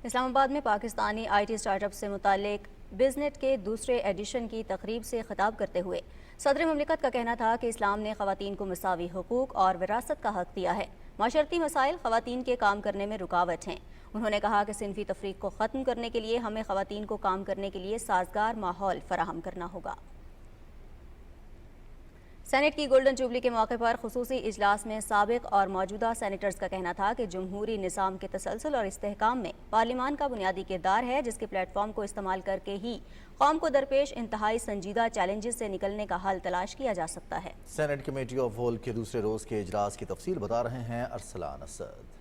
इस्लामाबाद में पाकिस्तानी IT स्टार्टअप से मुतालिक बिजनेट के दूसरे एडिशन की तकरीब से खिताब करते हुए सदर मुमलिकत का कहना था कि इस्लाम ने ख़वातीन को मसावी हुकूक और विरासत का हक दिया है। माशरती मसाइल ख़वातीन के काम करने में रुकावट हैं। उन्होंने कहा कि सिनफी तफरीक को ख़त्म करने के लिए हमें ख़वातीन को काम करने के लिए साजगार माहौल फराहम करना होगा। सेनेट की गोल्डन जुबली के मौके पर खुसूसी इजलास में साबिक और मौजूदा सेनेटर्स का कहना था कि जमहूरी निज़ाम के तसलसल और इस्तेहकाम में पार्लिमान का बुनियादी किरदार है, जिसके प्लेटफॉर्म को इस्तेमाल करके ही कौम को दरपेश इंतहाई संजीदा चैलेंजेस से निकलने का हल तलाश किया जा सकता है। सेनेट कमेटी ऑफ होल के दूसरे रोज के इजलास की तफसील बता रहे हैं अरसलान असद।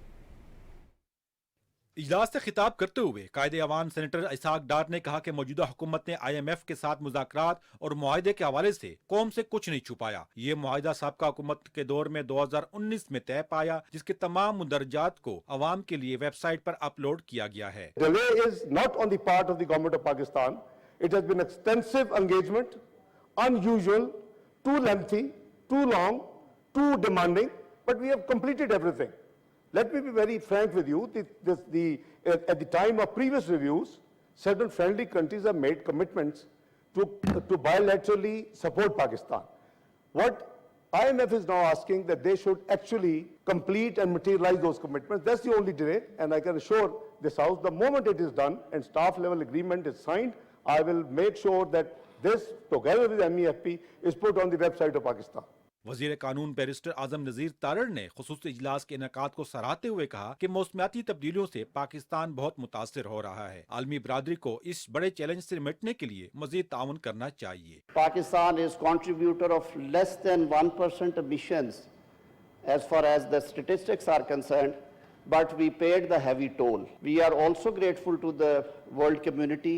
इजलास से खिताब करते हुए कायदे अवान सेनेटर इसाक डार ने कहा कि मौजूदा हुकूमत ने IMF के साथ मुज़ाकरात और मुआहदे के हवाले से कौम से कुछ नहीं छुपाया। ये मुआहदा साबका हुकूमत के दौर में 2019 में तय पाया, जिसके तमाम मुंदरजात को अवाम के लिए वेबसाइट पर अपलोड किया गया है। Delay is not on the part of the government of Pakistan. It has been extensive engagement, unusual, too lengthy, too long, too demanding, but we have completed everything. Let me be very frank with you. At the time of previous reviews, certain friendly countries have made commitments to bilaterally support Pakistan. What IMF is now asking that they should actually complete and materialize those commitments. That's the only delay, and I can assure this House, the moment it is done and staff level agreement is signed, I will make sure that this, together with MEFP, is put on the website of Pakistan. वजीर कानून barrister आजम नजीर तारड़ ने खुसूसी इजलास के इनेकाद को सराहते हुए कहा कि मौसमियाती तब्दीलियों से पाकिस्तान बहुत मुतासिर हो रहा है। आलमी बरादरी को इस बड़े चैलेंज से निपटने के लिए मजीद ताउन करना चाहिए। Pakistan is contributor of less than 1% emissions as far as the statistics are concerned, but we paid the heavy toll. We are also grateful to the world community.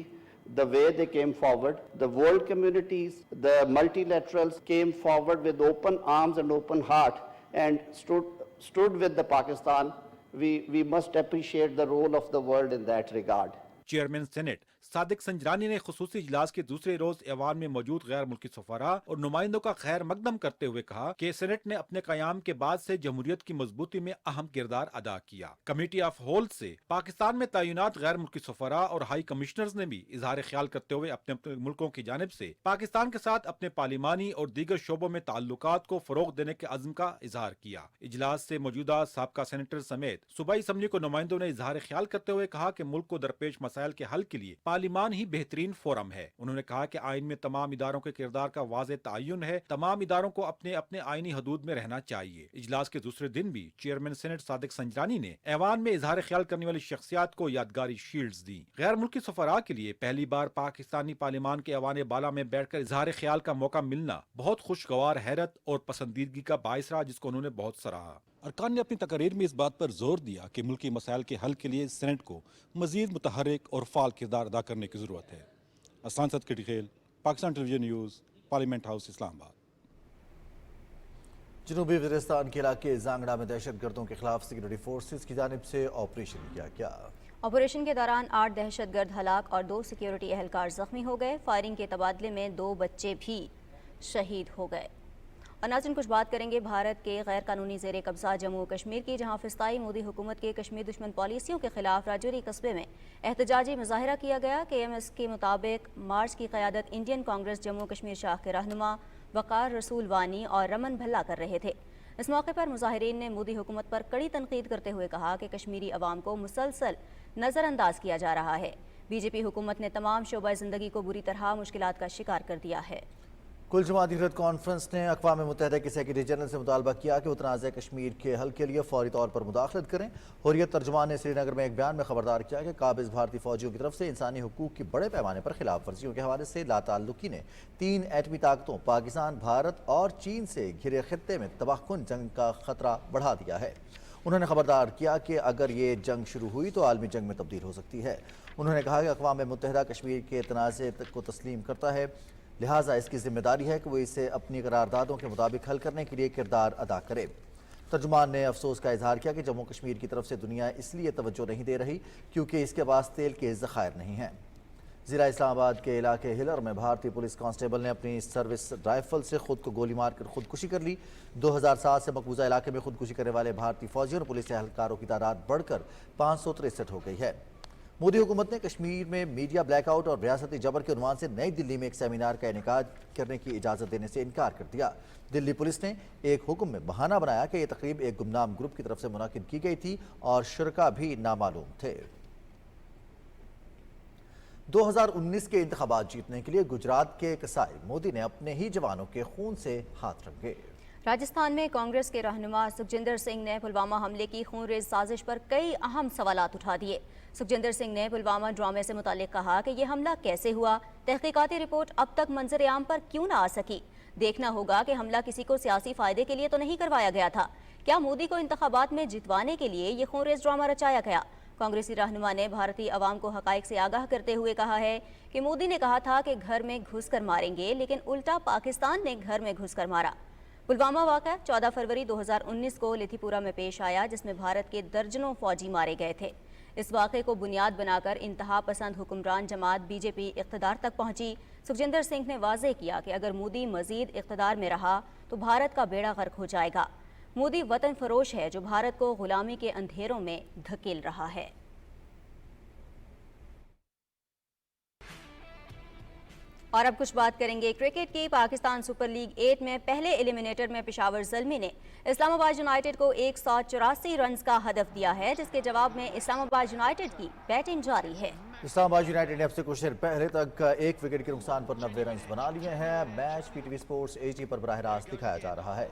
the way they came forward. The world communities, the multilaterals came forward with open arms and open heart and stood with the Pakistan. We must appreciate the role of the world in that regard. Chairman senate Sadiq Sanjrani نے خصوصی اجلاس کے دوسرے روز ایوان میں موجود غیر ملکی سفراء اور نمائندوں کا خیر مقدم کرتے ہوئے کہا کہ سینٹ نے اپنے قیام کے بعد سے جمہوریت کی مضبوطی میں اہم کردار ادا کیا۔ کمیٹی آف ہولز سے پاکستان میں تعینات غیر ملکی سفراء اور ہائی کمشنرز نے بھی اظہار خیال کرتے ہوئے اپنے ملکوں کی جانب سے پاکستان کے ساتھ اپنے پارلیمانی اور دیگر شعبوں میں تعلقات کو فروغ دینے کے عزم کا اظہار کیا۔ اجلاس سے موجودہ سابقہ سینیٹر سمیت صوبائی اسمبلی کو نمائندوں نے اظہار خیال کرتے ہوئے کہا کہ ملک کو درپیش مسائل کے حل کے لیے پارلیمان ہی بہترین فورم ہے۔ انہوں نے کہا کہ آئین میں تمام اداروں کے کردار کا واضح تعین ہے، تمام اداروں کو اپنے اپنے آئینی حدود میں رہنا چاہیے۔ اجلاس کے دوسرے دن بھی چیئرمین سینٹ صادق سنجرانی نے ایوان میں اظہار خیال کرنے والی شخصیات کو یادگاری شیلڈز دی۔ غیر ملکی سفراء کے لیے پہلی بار پاکستانی پارلیمان کے ایوان بالا میں بیٹھ کر اظہار خیال کا موقع ملنا بہت خوشگوار حیرت اور پسندیدگی کا باعث رہا، جس کو انہوں نے بہت سراہا۔ ارکان نے اپنی تقاریر میں اس بات پر زور دیا کہ ملکی مسائل کے حل کے لیے سینٹ کو مزید متحرک اور فعال کردار ادا کرنے کی ضرورت ہے۔ اسلان صدقی خیل، پاکستان ٹیلی ویژن نیوز، پارلیمنٹ ہاؤس، اسلام آباد۔ جنوبی وزیرستان کے علاقے زانگڑا میں دہشت گردوں کے خلاف سیکورٹی فورسز کی جانب سے آپریشن کیا گیا۔ آپریشن کے دوران 8 دہشت گرد ہلاک اور 2 سیکیورٹی اہلکار زخمی ہو گئے۔ فائرنگ کے تبادلے میں 2 بچے بھی شہید ہو گئے۔ اور ناظرین، کچھ بات کریں گے بھارت کے غیر قانونی زیر قبضہ جموں کشمیر کی، جہاں فسطائی مودی حکومت کے کشمیر دشمن پالیسیوں کے خلاف راجوری قصبے میں احتجاجی مظاہرہ کیا گیا۔ KMS کے مطابق مارچ کی قیادت انڈین کانگریس جموں کشمیر شاخ کے رہنما وقار رسول وانی اور رمن بھلا کر رہے تھے۔ اس موقع پر مظاہرین نے مودی حکومت پر کڑی تنقید کرتے ہوئے کہا کہ کشمیری عوام کو مسلسل نظر انداز کیا جا رہا ہے۔ BJP حکومت نے تمام شعبہ زندگی کو بری طرح مشکلات کا شکار کر دیا ہے۔ کل جماعتی حریت کانفرنس نے اقوام متحدہ کے سیکرٹری جنرل سے مطالبہ کیا کہ وہ تنازع کشمیر کے حل کے لیے فوری طور پر مداخلت کریں۔ حریت ترجمان نے سری نگر میں ایک بیان میں خبردار کیا کہ قابض بھارتی فوجیوں کی طرف سے انسانی حقوق کی بڑے پیمانے پر خلاف ورزیوں کے حوالے سے لاتعلقی نے 3 ایٹمی طاقتوں پاکستان، بھارت اور چین سے گھرے خطے میں تباہ کن جنگ کا خطرہ بڑھا دیا ہے۔ انہوں نے خبردار کیا کہ اگر یہ جنگ شروع ہوئی تو عالمی جنگ میں تبدیل ہو سکتی ہے۔ انہوں نے کہا کہ اقوام متحدہ کشمیر کے تنازع کو تسلیم کرتا ہے، لہٰذا اس کی ذمہ داری ہے کہ وہ اسے اپنی قراردادوں کے مطابق حل کرنے کے لیے کردار ادا کرے۔ ترجمان نے افسوس کا اظہار کیا کہ جموں کشمیر کی طرف سے دنیا اس لیے توجہ نہیں دے رہی کیونکہ اس کے پاس تیل کے ذخائر نہیں ہیں۔ ضلع اسلام آباد کے علاقے ہلر میں بھارتی پولیس کانسٹیبل نے اپنی سروس رائفل سے خود کو گولی مار کر خودکشی کر لی۔ 2007 سے مقبوضہ علاقے میں خودکشی کرنے والے بھارتی فوجیوں اور پولیس اہلکاروں کی تعداد بڑھ کر 563 ہو گئی ہے۔ مودی حکومت نے کشمیر میں میڈیا بلیک آؤٹ اور ریاستی جبر کے عنوان سے نئی دلی میں ایک سیمینار کا انعقاد کرنے کی اجازت دینے سے انکار کر دیا۔ دلی پولیس نے ایک حکم میں بہانہ بنایا کہ یہ تقریب ایک گمنام گروپ کی طرف سے منعقد کی گئی تھی اور شرکاء بھی نامعلوم تھے۔ 2019 کے انتخابات جیتنے کے لیے گجرات کے کسائی مودی نے اپنے ہی جوانوں کے خون سے ہاتھ رنگے۔ راجستھان میں کانگریس کے رہنما سکھجندر سنگھ نے پلوامہ حملے کی خون ریز سازش پر کئی اہم سوالات اٹھا دیے۔ سکھجندر سنگھ نے پلوامہ ڈرامے سے متعلق کہا کہ یہ حملہ کیسے ہوا، تحقیقاتی رپورٹ اب تک منظر عام پر کیوں نہ آ سکی، دیکھنا ہوگا کہ حملہ کسی کو سیاسی فائدے کے لیے تو نہیں کروایا گیا تھا، کیا مودی کو انتخابات میں جتوانے کے لیے یہ خون ریز ڈرامہ رچایا گیا۔ کانگریسی رہنما نے بھارتی عوام کو حقائق سے آگاہ کرتے ہوئے کہا ہے کہ مودی نے کہا تھا کہ گھر میں گھس کر ماریں گے، لیکن الٹا پاکستان نے گھر میں گھس کر مارا۔ پلوامہ واقعہ 14 فروری 2019 کو لتھی پورہ میں پیش آیا، جس میں بھارت کے درجنوں فوجی مارے گئے تھے۔ اس واقعے کو بنیاد بنا کر انتہا پسند حکمران جماعت BJP اقتدار تک پہنچی۔ سکھجندر سنگھ نے واضح کیا کہ اگر مودی مزید اقتدار میں رہا تو بھارت کا بیڑا غرق ہو جائے گا۔ مودی وطن فروش ہے جو بھارت کو غلامی کے اندھیروں میں دھکیل رہا ہے۔ اور اب کچھ بات کریں گے کرکٹ کی۔ پاکستان سپر لیگ 8 میں پہلے ایلیمنیٹر میں پشاور زلمی نے اسلام آباد یونائیٹڈ کو 184 رنز کا ہدف دیا ہے، جس کے جواب میں اسلام آباد یونائیٹڈ کی بیٹنگ جاری ہے۔ اسلام آباد یونائیٹڈ نے اب سے کچھ دیر پہلے تک 1 وکٹ کے نقصان پر 90 رنز بنا لیے ہیں۔ میچ PTV سپورٹس HD پر براہ راست دکھایا جا رہا ہے۔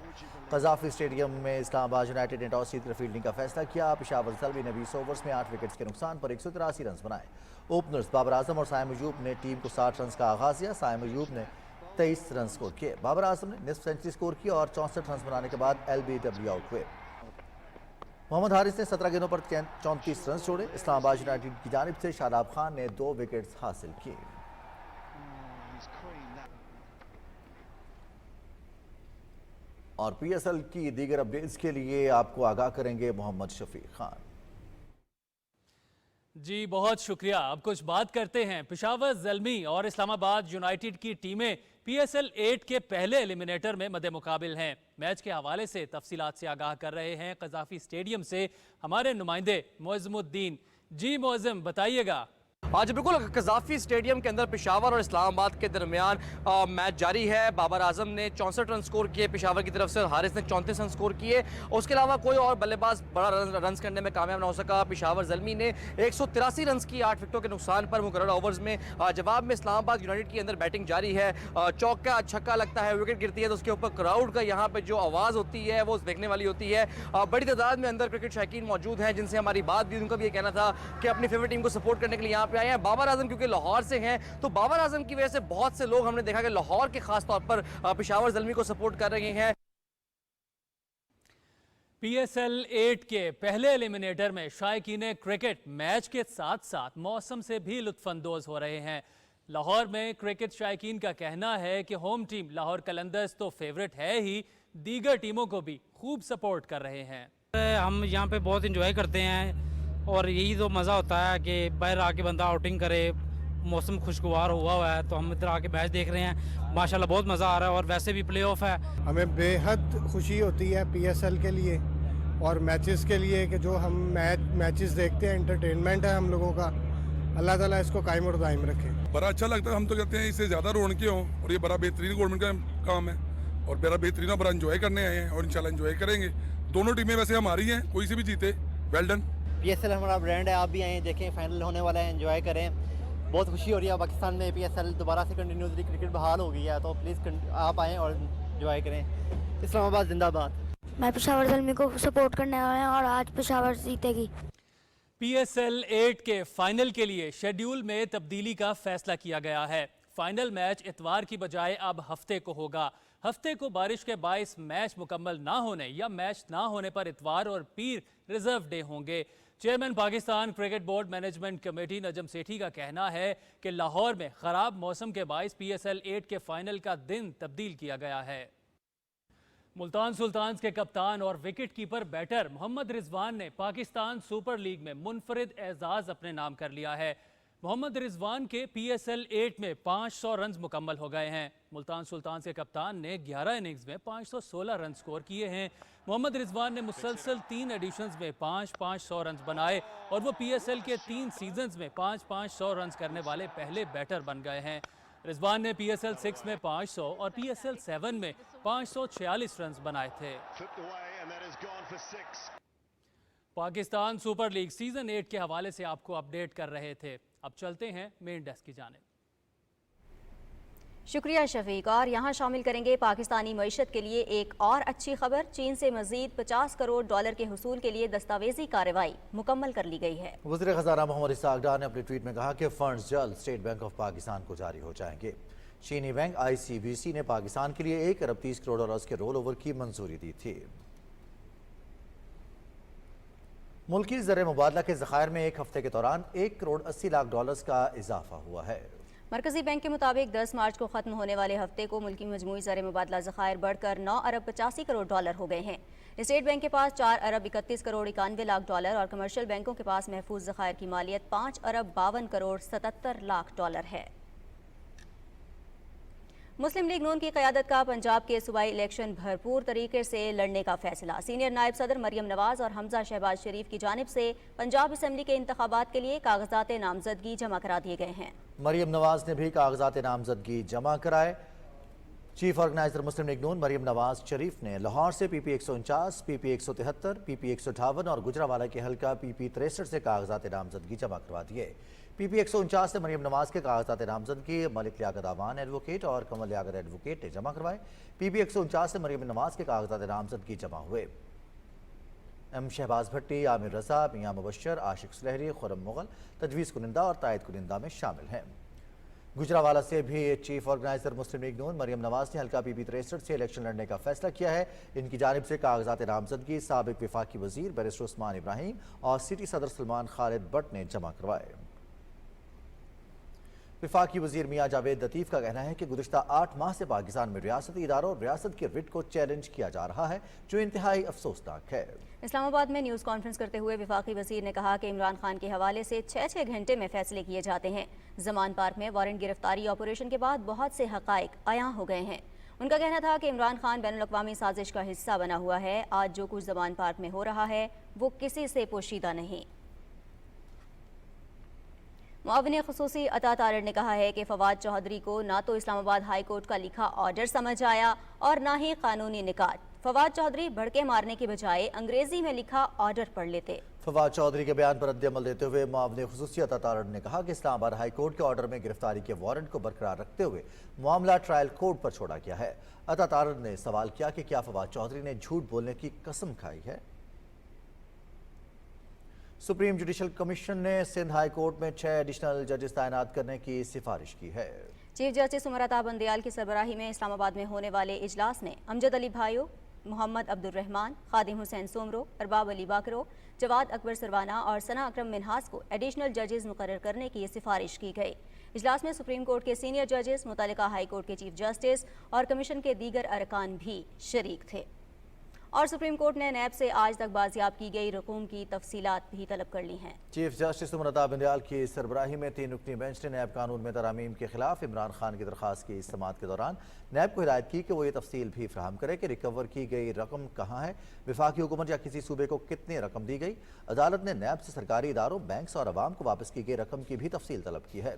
قذافی اسٹیڈیم میں اسلام آباد یونائیٹڈ نے ٹاس جیت کر فیلڈنگ کا فیصلہ کیا۔ پشاور زلمی نے 20 اوورز میں 8 وکٹس کے نقصان پر 183 رنز بنائے۔ اوپنرز بابر اعظم اور سائم ایوب نے ٹیم کو 60 رنز کا آغاز دیا۔ سائم ایوب نے 23 رنز سکور کیے۔ بابر اعظم نے نصف سینچری سکور کی اور 64 رنز بنانے کے بعد LBW آؤٹ ہوئے۔ محمد حارث نے 17 گیندوں پر 34 رنز چھوڑے۔ اسلام آباد یونائیٹڈ کی جانب سے شاداب خان نے 2 وکٹس حاصل کیے۔ اور پی ایس ایل کی دیگر اپڈیٹس کے لیے آپ کو آگاہ کریں گے محمد شفیق خان۔ جی بہت شکریہ۔ اب کچھ بات کرتے ہیں پشاور زلمی اور اسلام آباد یونائیٹڈ کی ٹیمیں پی ایس ایل 8 کے پہلے ایلیمنیٹر میں مد مقابل ہیں۔ میچ کے حوالے سے تفصیلات سے آگاہ کر رہے ہیں قذافی اسٹیڈیم سے ہمارے نمائندے معظم الدین۔ جی معظم بتائیے گا۔ آج بالکل قذافی اسٹیڈیم کے اندر پشاور اور اسلام آباد کے درمیان میچ جاری ہے۔ بابر اعظم نے 64 رن سکور کیے پشاور کی طرف سے، حارث نے 34 رن سکور کیے، اور اس کے علاوہ کوئی اور بلے باز بڑا رنز کرنے میں کامیاب نہ ہو سکا۔ پشاور زلمی نے 183 رنز کی 8 وکٹوں کے نقصان پر مقررہ اوورز میں۔ جواب میں اسلام آباد یونائیٹڈ کے اندر بیٹنگ جاری ہے، چوکا چھکا لگتا ہے، وکٹ گرتی ہے تو اس کے اوپر کراؤڈ کا یہاں پہ جو آواز ہوتی ہے وہ دیکھنے والی ہوتی ہے۔ بڑی تعداد میں اندر کرکٹ شائقین موجود ہیں جن سے ہماری بات بھی، ان کا بھی یہ کہنا تھا کہ اپنی فیوریٹ ٹیم کو سپورٹ کرنے کے لیے یہاں پہ آئے ہیں۔ بابر اعظم کیونکہ لاہور سے ہیں تو بابر اعظم کی وجہ سے بہت سے لوگ ہم نے دیکھا کہ لاہور کے خاص طور پر پشاور زلمی کو سپورٹ کر رہے ہیں۔ پی ایس ایل 8 کے پہلے ایلیمنیٹر میں شائقین کرکٹ میچ کے ساتھ ساتھ موسم سے بھی لطف اندوز ہو رہے ہیں۔ لاہور میں کرکٹ شائقین کا کہنا ہے کہ ہوم ٹیم لاہور قلندرز تو فیورٹ ہے ہی، دیگر ٹیموں کو بھی خوب سپورٹ کر رہے ہیں۔ ہم یہاں پہ بہت انجوائے کرتے ہیں اور یہی تو مزہ ہوتا ہے کہ باہر آ کے بندہ آؤٹنگ کرے، موسم خوشگوار ہوا ہے تو ہم ادھر آ کے میچ دیکھ رہے ہیں، ماشاءاللہ بہت مزہ آ رہا ہے، اور ویسے بھی پلے آف ہے۔ ہمیں بے حد خوشی ہوتی ہے پی ایس ایل کے لیے اور میچز کے لیے کہ جو ہم میچز دیکھتے ہیں، انٹرٹینمنٹ ہے ہم لوگوں کا۔ اللہ تعالیٰ اس کو قائم اور دائم رکھے۔ بڑا اچھا لگتا ہے، ہم تو کہتے ہیں اس سے زیادہ رونقیں ہوں، اور یہ بڑا بہترین گورنمنٹ کا کام ہے اور بڑا بہترین، بڑا انجوائے کرنے آئے ہیں اور انشاءاللہ انجوائے کریں گے۔ دونوں ٹیمیں ویسے ہماری ہیں، کوئی سے بھی جیتے well done. P S L ہمارا برانڈ ہے، آپ بھی آئیں دیکھیں، فائنل ہونے والا ہے، انجوائے کریں۔ بہت خوشی ہو رہی ہے پاکستان میں پی ایس ایل دوبارہ سے کنٹینیوسلی کرکٹ بحال ہو گئی ہے، تو پلیز آپ آئیں اور انجوائے کریں۔ اسلام آباد زندہ باد۔ میں پشاور زلمی کو سپورٹ کرنے آیا ہوں اور آج پشاور جیتے گی۔ پی ایس ایل 8 کے فائنل کے لیے شیڈیول میں تبدیلی کا فیصلہ کیا گیا ہے۔ فائنل میچ اتوار کی بجائے اب ہفتے کو ہوگا۔ ہفتے کو بارش کے باعث میچ مکمل نہ ہونے یا میچ نہ ہونے پر اتوار اور پیر ریزرو ڈے ہوں گے۔ Chairman Pakistan cricket board management committee Najam Sethi کا کہنا ہے کہ لاہور میں خراب موسم کے باعث پی ایس ایل 8 کے فائنل کا دن تبدیل کیا گیا ہے۔ ملتان سلطانز کے کپتان اور وکٹ کیپر بیٹر محمد رضوان نے پاکستان سپر لیگ میں منفرد اعزاز اپنے نام کر لیا ہے۔ محمد رضوان کے پی ایس ایل 8 میں 500 رنز مکمل ہو گئے ہیں۔ ملتان سلطانز کے کپتان نے 11 اننگز میں 516 رن سکور کیے ہیں۔ محمد رضوان نے مسلسل 3 ایڈیشنز میں 500 رنز بنائے اور وہ پی ایس ایل کے 3 سیزنز میں 500 رنز کرنے والے پہلے بیٹر بن گئے ہیں۔ رضوان نے پی ایس ایل 6 میں 500 اور پی ایس ایل 7 میں 546 رنز بنائے تھے۔ پاکستان سپر لیگ سیزن 8 کے حوالے سے آپ کو اپڈیٹ کر رہے تھے۔ اب چلتے ہیں مین ڈیسک کی جانب۔ شکریہ شفیق، اور یہاں شامل کریں گے پاکستانی معیشت کے لیے ایک اور اچھی خبر۔ چین سے مزید 50 کروڑ ڈالر کے حصول کے لیے دستاویزی کارروائی مکمل کر لی گئی ہے۔ وزیر خزانہ محمد اسحاق ڈار نے اپنے ٹویٹ میں کہا کہ فنڈز جلد اسٹیٹ بینک آف پاکستان کو جاری ہو جائیں گے۔ چینی بینک آئی سی بی سی نے پاکستان کے لیے 1 ارب 30 کروڑ ڈالرز کے رول اوور کی منظوری دی تھی۔ ملکی زر مبادلہ کے ذخائر میں ایک ہفتے کے دوران 1 کروڑ 80 لاکھ ڈالرز کا اضافہ ہوا ہے۔ مرکزی بینک کے مطابق 10 مارچ کو ختم ہونے والے ہفتے کو ملکی مجموعی زر مبادلہ ذخائر بڑھ کر 9 ارب 85 کروڑ ڈالر ہو گئے ہیں۔ اسٹیٹ بینک کے پاس 4 ارب 31 کروڑ 91 لاکھ ڈالر اور کمرشل بینکوں کے پاس محفوظ ذخائر کی مالیت 5 ارب 52 کروڑ 77 لاکھ ڈالر ہے۔ مسلم لیگ نون کی قیادت کا پنجاب کے صوبائی الیکشن بھرپور طریقے سے لڑنے کا فیصلہ۔ سینئر نائب صدر مریم نواز اور حمزہ شہباز شریف کی جانب سے پنجاب اسمبلی کے انتخابات کے لیے کاغذات نامزدگی جمع کرا دیے گئے ہیں۔ مریم نواز نے بھی کاغذات نامزدگی جمع کرائے۔ چیف آرگنائزر مسلم لیگ نون مریم نواز شریف نے لاہور سے پی پی 149, پی پی 173, پی پی 158 اور گجرانوالہ کے حلقہ پی پی 63 سے کاغذات نامزدگی جمع کروا دیے۔ پی پی 149 سے مریم نواز کے کاغذات نامزدگی ملک لیاقت اعوان ایڈوکیٹ اور کمل لیاقت ایڈوکیٹ نے جمع کروائے۔ پی پی 149 سے مریم نواز کے کاغذات نامزدگی جمع ہوئے۔ ایم شہباز بھٹی، عامر رضا، میاں مبشر، عاشق سلہری، خرم مغل تجویز کنندہ اور تائید کنندہ میں شامل ہیں۔ گجرانوالہ سے بھی چیف آرگنائزر مسلم لیگ نون مریم نواز نے حلقہ پی پی 63 سے الیکشن لڑنے کا فیصلہ کیا ہے۔ ان کی جانب سے کاغذات نامزدگی سابق وفاقی وزیر بیرسٹر عثمان ابراہیم اور سٹی صدر سلمان خالد بٹ نے جمع کروائے۔ वफाकी वजीर मियां जावेद लतीफ का कहना है कि गुज़िश्ता 8 माह से पाकिस्तान में रियासती इदारों और रियासत के रिट को चैलेंज किया जा रहा है, जो इंतहाई अफसोसनाक है। इस्लामाबाद में न्यूज़ कॉन्फ्रेंस करते हुए वफाकी वजीर ने कहा कि इमरान खान के हवाले से 6-6 घंटे में फैसले किए जाते हैं। जमान पार्क में वारंट गिरफ्तारी ऑपरेशन के बाद बहुत से हकाइक आयां हो गए हैं। उनका कहना था कि इमरान खान बैनुल-अक़वामी साजिश का हिस्सा बना हुआ है। आज जो कुछ जमान पार्क में हो रहा है वो किसी से पोशीदा नहीं। मुआविन ख़ुसूसी अता तारड़ ने कहा है कि फवाद चौधरी को ना तो इस्लामाबाद हाई कोर्ट का लिखा ऑर्डर समझ आया और ना ही कानूनी निकात। फवाद चौधरी भड़के मारने के बजाय अंग्रेजी में लिखा ऑर्डर पढ़ लेते। फवाद चौधरी के बयान पर रद्द-ए-अमल देते हुए मुआविन ख़ुसूसी अता तारड़ ने कहा कि इस्लामाबाद हाई कोर्ट के ऑर्डर में गिरफ्तारी के वारंट को बरकरार रखते हुए मामला ट्रायल कोर्ट पर छोड़ा गया है। अता तारड़ ने सवाल किया कि क्या फवाद चौधरी ने झूठ बोलने की कसम खाई है। सुप्रीम जुडिशल कमीशन ने सिंध हाई कोर्ट में 6 एडिशनल जजेस तैनात करने की सिफारिश की है। चीफ जस्टिस उमर अता बंदियाल की सरबराही में इस्लामाबाद में होने वाले इजलास में अमजद अली भाइयों, मोहम्मद अब्दुल रहमान, खादिम हुसैन सोमरो, अरबाब अली बाकरो, जवाद अकबर सरवाना और सना अकरम मिनहास को एडिशनल जजेस मुकर्रर करने की सिफारिश की गई। इजलास में सुप्रीम कोर्ट के सीनियर जजेस, मुतल्लिका हाई कोर्ट के चीफ जस्टिस और कमीशन के दीगर अरकान भी शरीक थे। और सुप्रीम कोर्ट ने नैब से आज तक बाजियाब की गई रकूम की तफसीलात भी तलब कर ली हैं। चीफ जस्टिस उमर अता बंदियाल की सरबराही में 3 रुकनी बेंच ने नैब कानून में तरामीम के खिलाफ इमरान खान की दरख्वास्त की समाअत के दौरान नैब को हिदायत की कि वो ये तफसील भी फराहम करे कि रिकवर की गई रकम कहाँ है, वफाकी हुकूमत या किसी सूबे को कितनी रकम दी गई। अदालत ने नैब से सरकारी इदारों, बैंक्स और अवाम को वापस की गई रकम की भी तफसील तलब की है।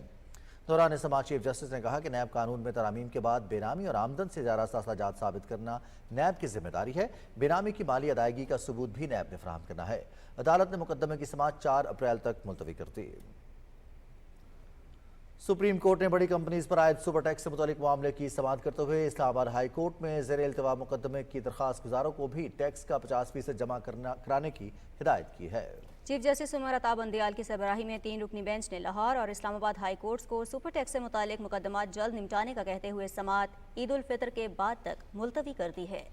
दौरान समाअत चीफ जस्टिस ने कहा कि नैब कानून में तरामीम के बाद बेनामी और आमदन से ज़्यादा अखराजात साबित करना नैब की जिम्मेदारी है। बेनामी की माली अदायगी का सबूत भी नैब ने फराहम करना है। अदालत ने मुकदमे की समाअत 4 अप्रैल तक मुलतवी कर दी। सुप्रीम कोर्ट ने बड़ी कंपनीज पर आयद सुपर टैक्स से मुतालिक मामले की समाअत करते हुए इस्लामाबाद हाई कोर्ट में ज़ेर इल्तवा मुकदमे की दरख्वास्त गुजारों को भी टैक्स का 50% जमा कराने की हिदायत की है। चीफ जस्टिस उमर अता बंदियाल की सरबराही में 3 रुकनी बेंच ने लाहौर और इस्लामाबाद हाई कोर्ट्स को सुपर टैक्स से मुतालिक मुकदमात जल्द निपटाने का कहते हुए समाअत ईद उल फितर के बाद तक मुलतवी कर दी है।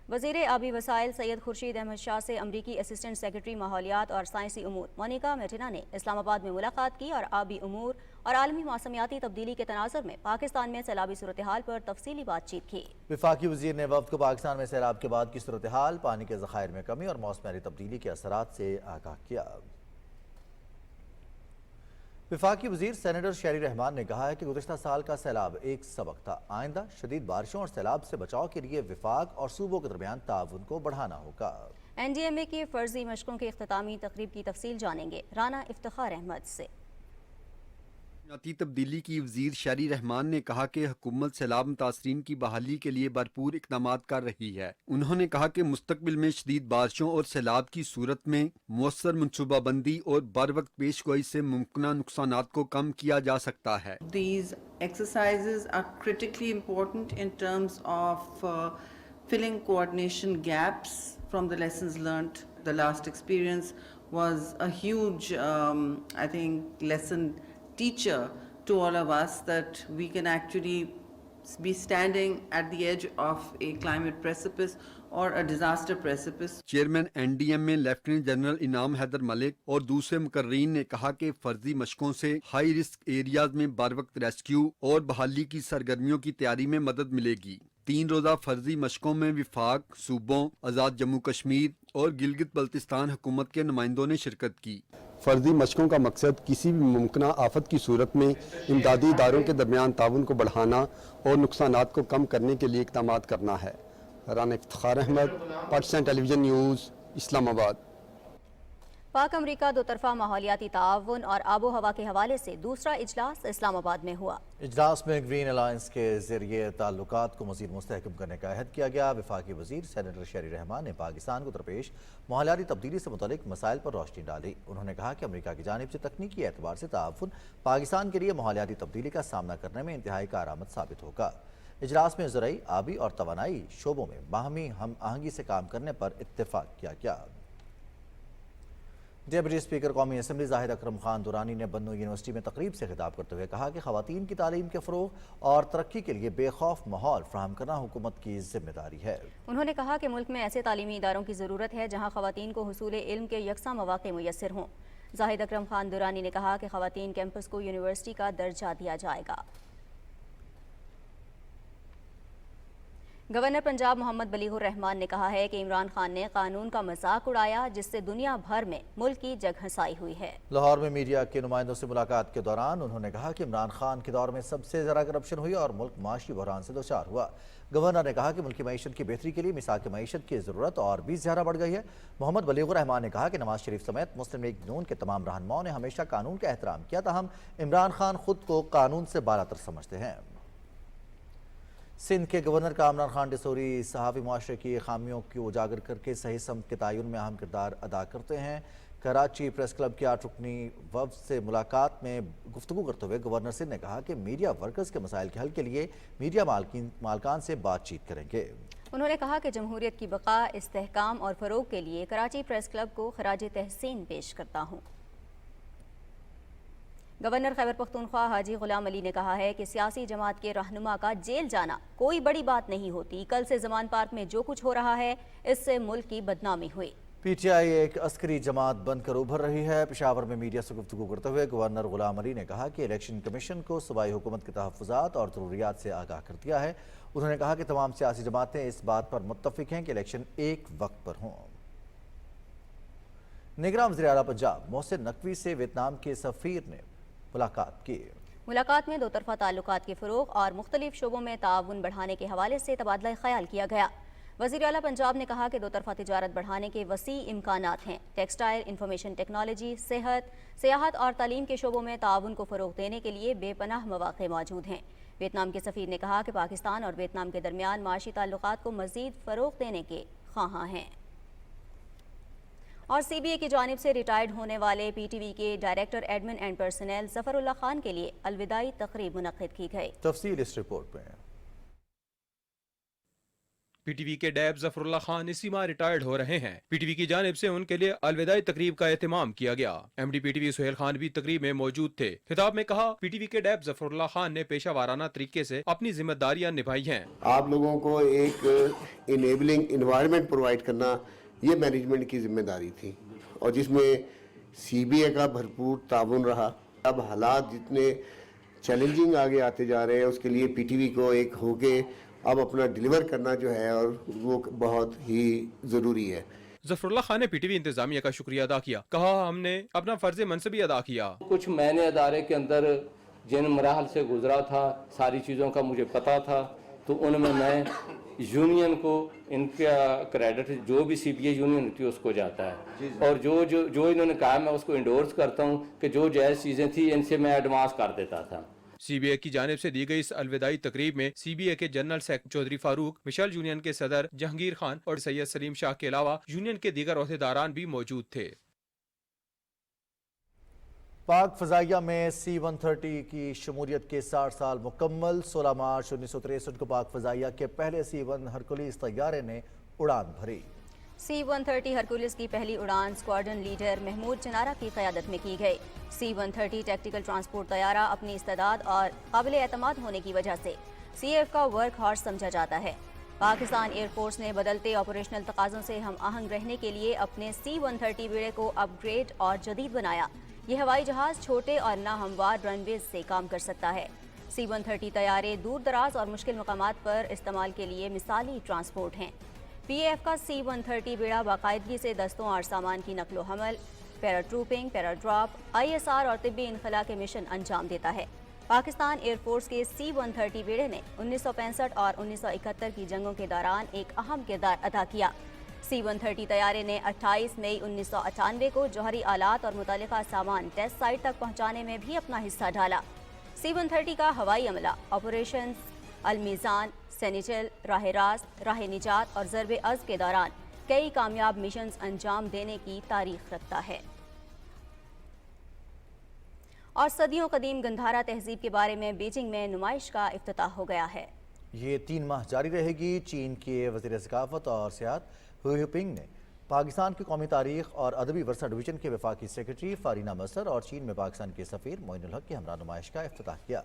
वज़ीर आबी वसाइल सैयद खुर्शीद अहमद शाह से अमरीकी असिस्टेंट सेक्रेटरी माहौलियात और साइंसी उमूर मोनिका मेटिना ने इस्लामाबाद में मुलाकात की और आबी उमूर और आलमी मौसमियाती तब्दीली के तनाज़ुर में पाकिस्तान में सैलाबी सूरत हाल पर तफसीली बातचीत की। वफाकी वज़ीर ने वफ़द को पाकिस्तान में सैलाब के बाद की सूरत हाल, पानी के ज़खायर में कमी और मौसमियाती तब्दीली के असरात से आगाह किया। वफाकी वज़ीर सेनेटर शेरी रहमान ने कहा है कि गुज़िश्ता साल का सैलाब एक सबक था। आइंदा शदीद बारिशों और सैलाब से बचाव के लिए विफाक और सूबों के दरमियान ताउन को बढ़ाना होगा। NDMA की फ़र्जी मशकों के इख्तितामी तकरीब की तफसील जानेंगे राना इफ्तिखार अहमद से। मौसमियाती तब्दीली की वज़ीर शेरी रहमान ने कहा कि हुकूमत सैलाब मुतासरीन की बहाली के लिए भरपूर इक़दामात कर रही है। उन्होंने कहा कि मुस्तकबिल में शदीद बारिशों और सैलाब की सूरत में मुअस्सर मनसूबाबंदी और बर वक्त पेश गोई से मुमकिन नुकसानात को कम किया जा सकता है। These exercises are critically important in terms of filling coordination gaps from the lessons learnt. The last experience was a huge, I think, lesson teacher to all of us that we can actually be standing at the edge of a climate precipice or a disaster precipice. Chairman NDMA lieutenant general इनाम हैदर मलिक और दूसरे मुकर्रीन ने कहा कि फर्जी मशकों से high risk areas में बर वक्त रेस्क्यू और बहाली की सरगर्मियों की तैयारी में मदद मिलेगी। 3 रोज़ा फर्जी मशकों में विफाक, सूबों, आज़ाद जम्मू कश्मीर और गिलगित बल्तिस्तान हुकूमत के नुमाइंदों ने शिरकत की। फर्जी मशकों का मकसद किसी भी मुमकिन आफत की सूरत में इमदादी इदारों के दरमियान ताउन को बढ़ाना और नुकसानात को कम करने के लिए इक़दाम करना है। Rana Iftikhar Ahmed, Pakistan television news, Islamabad. Pak America दोतरफा माहौलियाती ताउन और आबो हवा के हवाले से दूसरा इजलास इस्लामाबाद में हुआ। इजलास में ग्रीन अलायंस के जरिए ताल्लुकात को मज़ीद मुस्तहकम करने का अहद किया गया। वफाकी वज़ीर सेनेटर शेरी रहमान ने पाकिस्तान को दरपेश माहौलियाती तब्दीली से मुतल्लिक मसाइल पर रोशनी डाली। उन्होंने कहा कि अमरीका की जानिब से तकनीकी एतबार से ताउन पाकिस्तान के लिए माहौलियाती तब्दीली का सामना करने में इंतहाई कारआमद साबित होगा। इजलास में ज़राई, आबी और तवानाई शोबों में बाहमी हम आहंगी से काम करने पर इत्तेफाक किया गया। डेप्यूटी स्पीकर कौमी असम्बली जाहिद अकरम खान दुरानी ने बन्नू यूनिवर्सिटी में तकरीब से खिताब करते हुए कहा कि ख़वातीन की तालीम के फ़रोग़ और तरक्की के लिए बेखौफ माहौल फ़राहम करना हुकूमत की जिम्मेदारी है। उन्होंने कहा कि मुल्क में ऐसे तालीमी इदारों की ज़रूरत है जहाँ ख़वातीन को हुसूल इल्म के यकसा मौक़े मुयस्सर हों। जाहिद अकरम खान दुरानी ने कहा कि ख़वातीन कैंपस को यूनिवर्सिटी का दर्जा दिया जाएगा। गवर्नर पंजाब मोहम्मद बलीगुर रहमान ने कहा है कि इमरान खान ने कानून का मजाक उड़ाया, जिससे दुनिया भर में मुल्क की जगहंसाई हुई है। लाहौर में मीडिया के नुमाइंदों से मुलाकात के दौरान उन्होंने कहा कि इमरान खान के दौर में सबसे ज़्यादा करप्शन हुई और मुल्क माशी बहरान से दोचार हुआ। गवर्नर ने कहा कि मुल्क की मईशत की बेहतरी के लिए मिसाक मईशत की ज़रूरत और भी ज़्यादा बढ़ गई है। मोहम्मद बलीगुर रहमान ने कहा कि नवाज शरीफ समेत मुस्लिम लीग नून के तमाम रहनुमाओं ने हमेशा कानून का एहतराम किया, ताहम इमरान खान खुद को कानून से बालातर समझते हैं। सिंध के गवर्नर कामरान खान डिसोरी सहाफ़ी मुआशरे की खामियों को उजागर करके सही समत के तयन में अहम किरदार अदा करते हैं। कराची प्रेस क्लब की 8 रुकनी वफ़द से मुलाकात में गुफ्तगू करते हुए गवर्नर सिंध ने कहा कि मीडिया वर्कर्स के मसाइल के हल के लिए मीडिया मालकान से बातचीत करेंगे। उन्होंने कहा कि जमहूरियत की बका, इस्तेहकाम और फ़रोग के लिए कराची प्रेस क्लब को खराज तहसीन पेश करता हूँ। गवर्नर खैबर पख्तूनख्वा हाजी गुलाम अली ने कहा है कि सियासी जमात के रहनुमा का जेल जाना कोई बड़ी बात नहीं होती। कल से जमान पार्क में जो कुछ हो रहा है, इससे मुल्क की बदनामी हुई। पीटीआई एक अस्करी जमात बनकर उभर रही है। पेशावर में मीडिया से गुफ्तगू करते हुए गवर्नर गुलाम अली ने कहा कि इलेक्शन कमीशन को सूबाई हुकूमत के तहफ़्फ़ुज़ात और ज़रूरियात से आगाह कर दिया है। उन्होंने कहा कि तमाम सियासी जमातें इस बात पर मुत्तफ़िक़ हैं कि इलेक्शन एक वक्त पर हों। निगरान वज़ीर आला पंजाब मोहसिन नकवी से वियतनाम के सफ़ीर ने मुलाकात की। मुलाकात में दो तरफा ताल्लुकात के फ़रोग़ और मुख्तलिफ शोबों में ताउन बढ़ाने के हवाले से तबादला ख्याल किया गया। वज़ीर आला पंजाब ने कहा कि दो तरफा तिजारत बढ़ाने के वसी इम्कानात हैं। टेक्सटाइल, इंफॉर्मेशन टेक्नोलॉजी, सेहत, सियाहत और तालीम के शोबों में ताउन को फ़रोग़ देने के लिए बेपनाह मौक़े मौजूद हैं। वियतनाम के सफ़ीर ने कहा कि पाकिस्तान और वियतनाम के दरमियान माशी ताल्लुकात को मज़ीद फ़रोग़ देने के ख्वाहां हैं। और सीबीए की जानिब से रिटायर्ड होने वाले पीटीवी के director admin and personal Zafarullah Khan के लिए अलविदाई तक़रीब मुनक़्क़िद की गई। तफसील इस रिपोर्ट में। पीटीवी के डैब ज़फ़रुल्लाह खान इसी माह रिटायर्ड हो रहे हैं। पीटीवी की जानिब से उनके लिए अलविदाई तकरीब का एहतमाम किया गया। एमडी पीटीवी सुहेल खान भी तकरीब में मौजूद थे। खिताब में कहा, पीटीवी के डैब ज़फ़रुल्लाह खान ने पेशा वाराना तरीके से अपनी जिम्मेदारियां निभाई हैं। आप लोगों को एक इनेबलिंग इन्वायरमेंट प्रोवाइड करना ये मैनेजमेंट की जिम्मेदारी थी और जिसमें सीबीए का भरपूर ताउन रहा। अब हालात जितने चैलेंजिंग आगे आते जा रहे हैं, उसके लिए पीटीवी को एक होके अब अपना डिलीवर करना जो है और वो बहुत ही ज़रूरी है। ज़फ़रुल्लाह खान ने पीटीवी इंतजामिया का शुक्रिया अदा किया। कहा, हमने अपना फ़र्ज़ मनसबी अदा किया। कुछ मैंने अदारे के अंदर जिन मराहल से गुजरा था, सारी चीज़ों का मुझे पता था, तो उनमें मैं यूनियन को इनका क्रेडिट जो भी सीबीए यूनियन थी उसको जाता है और जो इन्होंने कहा मैं उसको इंडोर्स करता हूँ कि जो जायज़ चीज़ें थी इनसे मैं एडवांस कर देता था। सीबीए की जानिब से दी गई इस अलविदाई तकरीब में सीबीए के जनरल सेक्रेटरी चौधरी फारूक, मिशेल यूनियन के सदर जहांगीर खान और सैयद सलीम शाह के अलावा यूनियन के दीगर ओहदेदारान भी मौजूद थे। पाक फ़ज़ाइया में C-130 की शमूलियत के 60 साल मुकम्मल। 16 मार्च 1963 को पाक फ़ज़ाइया के पहले C-1 हरकुलिस तैयारे ने उड़ान भरी। C-130 हरकुलिस की पहली उड़ान स्क्वाड्रन लीडर महमूद चनारा की क़यादत में की गई। C-130 टैक्टिकल ट्रांसपोर्ट तैयारा अपनी इस्तेदाद और काबिल एतमाद होने की वजह से CAF का वर्क हॉर्स समझा जाता है। पाकिस्तान एयरफोर्स ने बदलते ऑपरेशनल तकाज़ों से हम आहंग रहने के लिए अपने C-130 बेड़े को अपग्रेड और जदीद बनाया। ये हवाई जहाज़ छोटे और नाहमवार रनवेज से काम कर सकता है। C-130 तैयारे दूर दराज और मुश्किल मकामात पर इस्तेमाल के लिए मिसाली ट्रांसपोर्ट हैं। PAF का C-130 बेड़ा बाकायदगी से दस्तों और सामान की नकलो हमल, पैराट्रूपिंग, पैराड्रॉप, ISR और तिब्बी इनखला के मिशन अंजाम देता है। पाकिस्तान एयरफोर्स के C-130 बेड़े ने 1965 और 1971 की जंगों के दौरान एक अहम किरदार अदा किया। C-130 तैयारे ने 28 मई 1998 को जौहरी आलात और मुतल्लिका सामान टेस्ट साइट तक पहुंचाने में भी अपना हिस्सा डाला। C-130 का हवाई अमला ऑपरेशंस अलमीज़ान, सेनिचल, राह रास्त, राह निजात और ज़रबे अज़ के दौरान कई कामयाब मिशंस अंजाम देने की तारीख रखता है। और सदियों कदीम गंधारा तहजीब के बारे में बीजिंग में नुमाइश का इफ्तिताह हो गया है। ये 3 माह जारी रहेगी। चीन के वज़ीर सकाफ़त और सियाहत हुई पिंग ने पाकिस्तान की कौमी तारीख और अदबी वर्सा डिवीज़न के वफाकी सेक्रेटरी फारीना मसर और चीन में पाकिस्तान के सफ़ीर मोइनुल हक की हमरा नुमाइश का इफ्तिताह किया।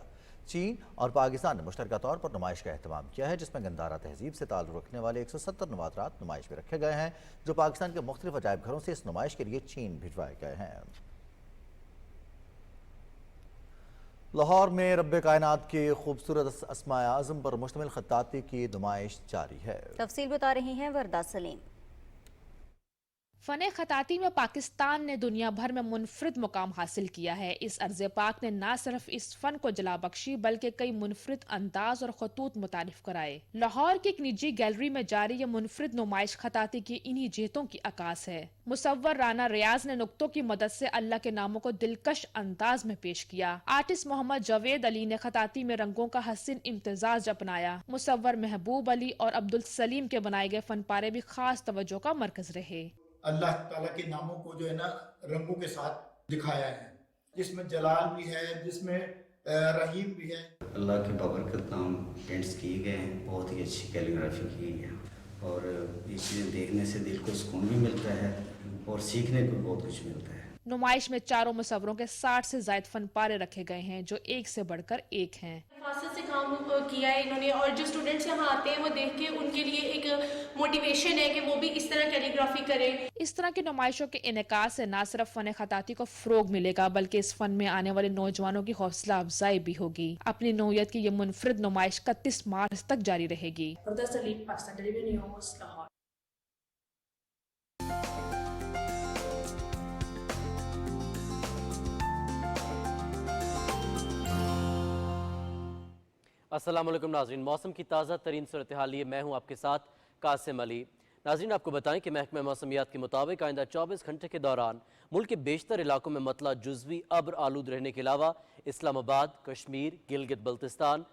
चीन और पाकिस्तान ने मुश्तरका तौर पर नुमाइश का एहतमाम किया है, जिसमें गंधारा तहजीब से ताल्लुक़ रखने वाले 170 नवादरात नुमाइश में रखे गए हैं, जो पाकिस्तान के मुख्तलिफ अजायब घरों से इस नुमाइश के लिए चीन भिजवाए गए हैं। لاہور میں رب کائنات کے خوبصورت اسماء اعظم پر مشتمل خطاطی کی نمائش جاری ہے۔ تفصیل بتا رہی ہیں وردہ سلیم۔ فن خطاطی میں پاکستان نے دنیا بھر میں منفرد مقام حاصل کیا ہے۔ اس ارض پاک نے نہ صرف اس فن کو جلا بخشی بلکہ کئی منفرد انداز اور خطوط متعارف کرائے۔ لاہور کی ایک نجی گیلری میں جاری یہ منفرد نمائش خطاطی کی انہی جہتوں کی عکاس ہے۔ مصور رانا ریاض نے نقطوں کی مدد سے اللہ کے ناموں کو دلکش انداز میں پیش کیا۔ آرٹسٹ محمد جاوید علی نے خطاطی میں رنگوں کا حسین امتزاج اپنایا۔ مصور محبوب علی اور عبدالسلیم کے بنائے گئے فن پارے بھی خاص توجہ کا مرکز رہے۔ اللہ تعالیٰ کے ناموں کو جو ہے نا رنگوں کے ساتھ دکھایا ہے، جس میں جلال بھی ہے، جس میں رحیم بھی ہے۔ اللہ کے بابرکت نام پینٹس کیے گئے ہیں، بہت ہی اچھی کیلیگرافی کی ہے اور یہ چیزیں دیکھنے سے دل کو سکون بھی ملتا ہے اور سیکھنے کو بہت کچھ ملتا ہے۔ نمائش میں چاروں مصوروں کے 60 سے زائد فن پارے رکھے گئے ہیں جو ایک سے بڑھ کر ایک ہیں۔ فاصل سے کام کیا ہے انہوں نے، اور جو اسٹوڈنٹس یہاں آتے ہیں وہ دیکھ کے ان کے لیے ایک موٹیویشن ہے کہ وہ بھی اس طرح کیلیگرافی کریں۔ اس طرح کی نمائشوں کے انعکاس سے نہ صرف فن خطاطی کو فروغ ملے گا بلکہ اس فن میں آنے والے نوجوانوں کی حوصلہ افزائی بھی ہوگی۔ اپنی نوعیت کی یہ منفرد نمائش 31 مارچ تک جاری رہے گی۔ پاکستان ٹیلی ویژن نیوز لاہور۔ السلام علیکم ناظرین، موسم کی تازہ ترین صورتحال لیے میں ہوں آپ کے ساتھ قاسم علی۔ ناظرین آپ کو بتائیں کہ محکمہ موسمیات کے مطابق آئندہ 24 گھنٹے کے دوران ملک کے بیشتر علاقوں میں مطلع جزوی ابر آلود رہنے کے علاوہ اسلام آباد، کشمیر، گلگت بلتستان،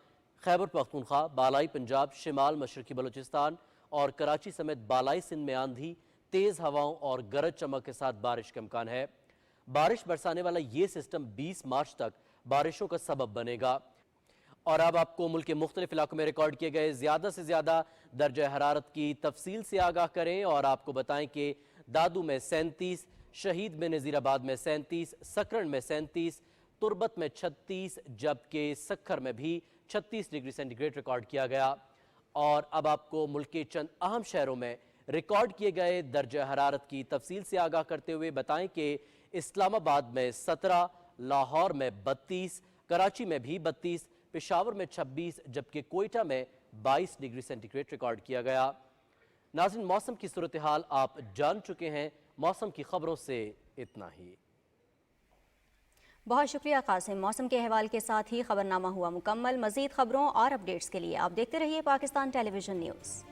خیبر پختونخوا، بالائی پنجاب، شمال مشرقی بلوچستان اور کراچی سمیت بالائی سندھ میں آندھی، تیز ہواؤں اور گرج چمک کے ساتھ بارش کا امکان ہے۔ بارش برسانے والا یہ سسٹم 20 مارچ تک بارشوں کا سبب بنے گا۔ اور اب آپ کو ملک کے مختلف علاقوں میں ریکارڈ کیے گئے زیادہ سے زیادہ درجہ حرارت کی تفصیل سے آگاہ کریں اور آپ کو بتائیں کہ دادو میں 37، شہید میں نذیر آباد میں 37، سکرن میں 37، تربت میں 36 جبکہ سکھر میں بھی 36 ڈگری سینٹی گریڈ ریکارڈ کیا گیا۔ اور اب آپ کو ملک کے چند اہم شہروں میں ریکارڈ کیے گئے درجہ حرارت کی تفصیل سے آگاہ کرتے ہوئے بتائیں کہ اسلام آباد میں 17، لاہور میں 32، کراچی میں بھی 32، پشاور میں 26 جبکہ کوئٹہ میں 22 ڈگری سینٹی گریڈ ریکارڈ کیا گیا۔ ناظرین موسم کی صورتحال آپ جان چکے ہیں، موسم کی خبروں سے اتنا ہی۔ بہت شکریہ قاسم۔ موسم کے احوال کے ساتھ ہی خبرنامہ ہوا مکمل۔ مزید خبروں اور اپڈیٹس کے لیے آپ دیکھتے رہیے پاکستان ٹیلی ویژن نیوز۔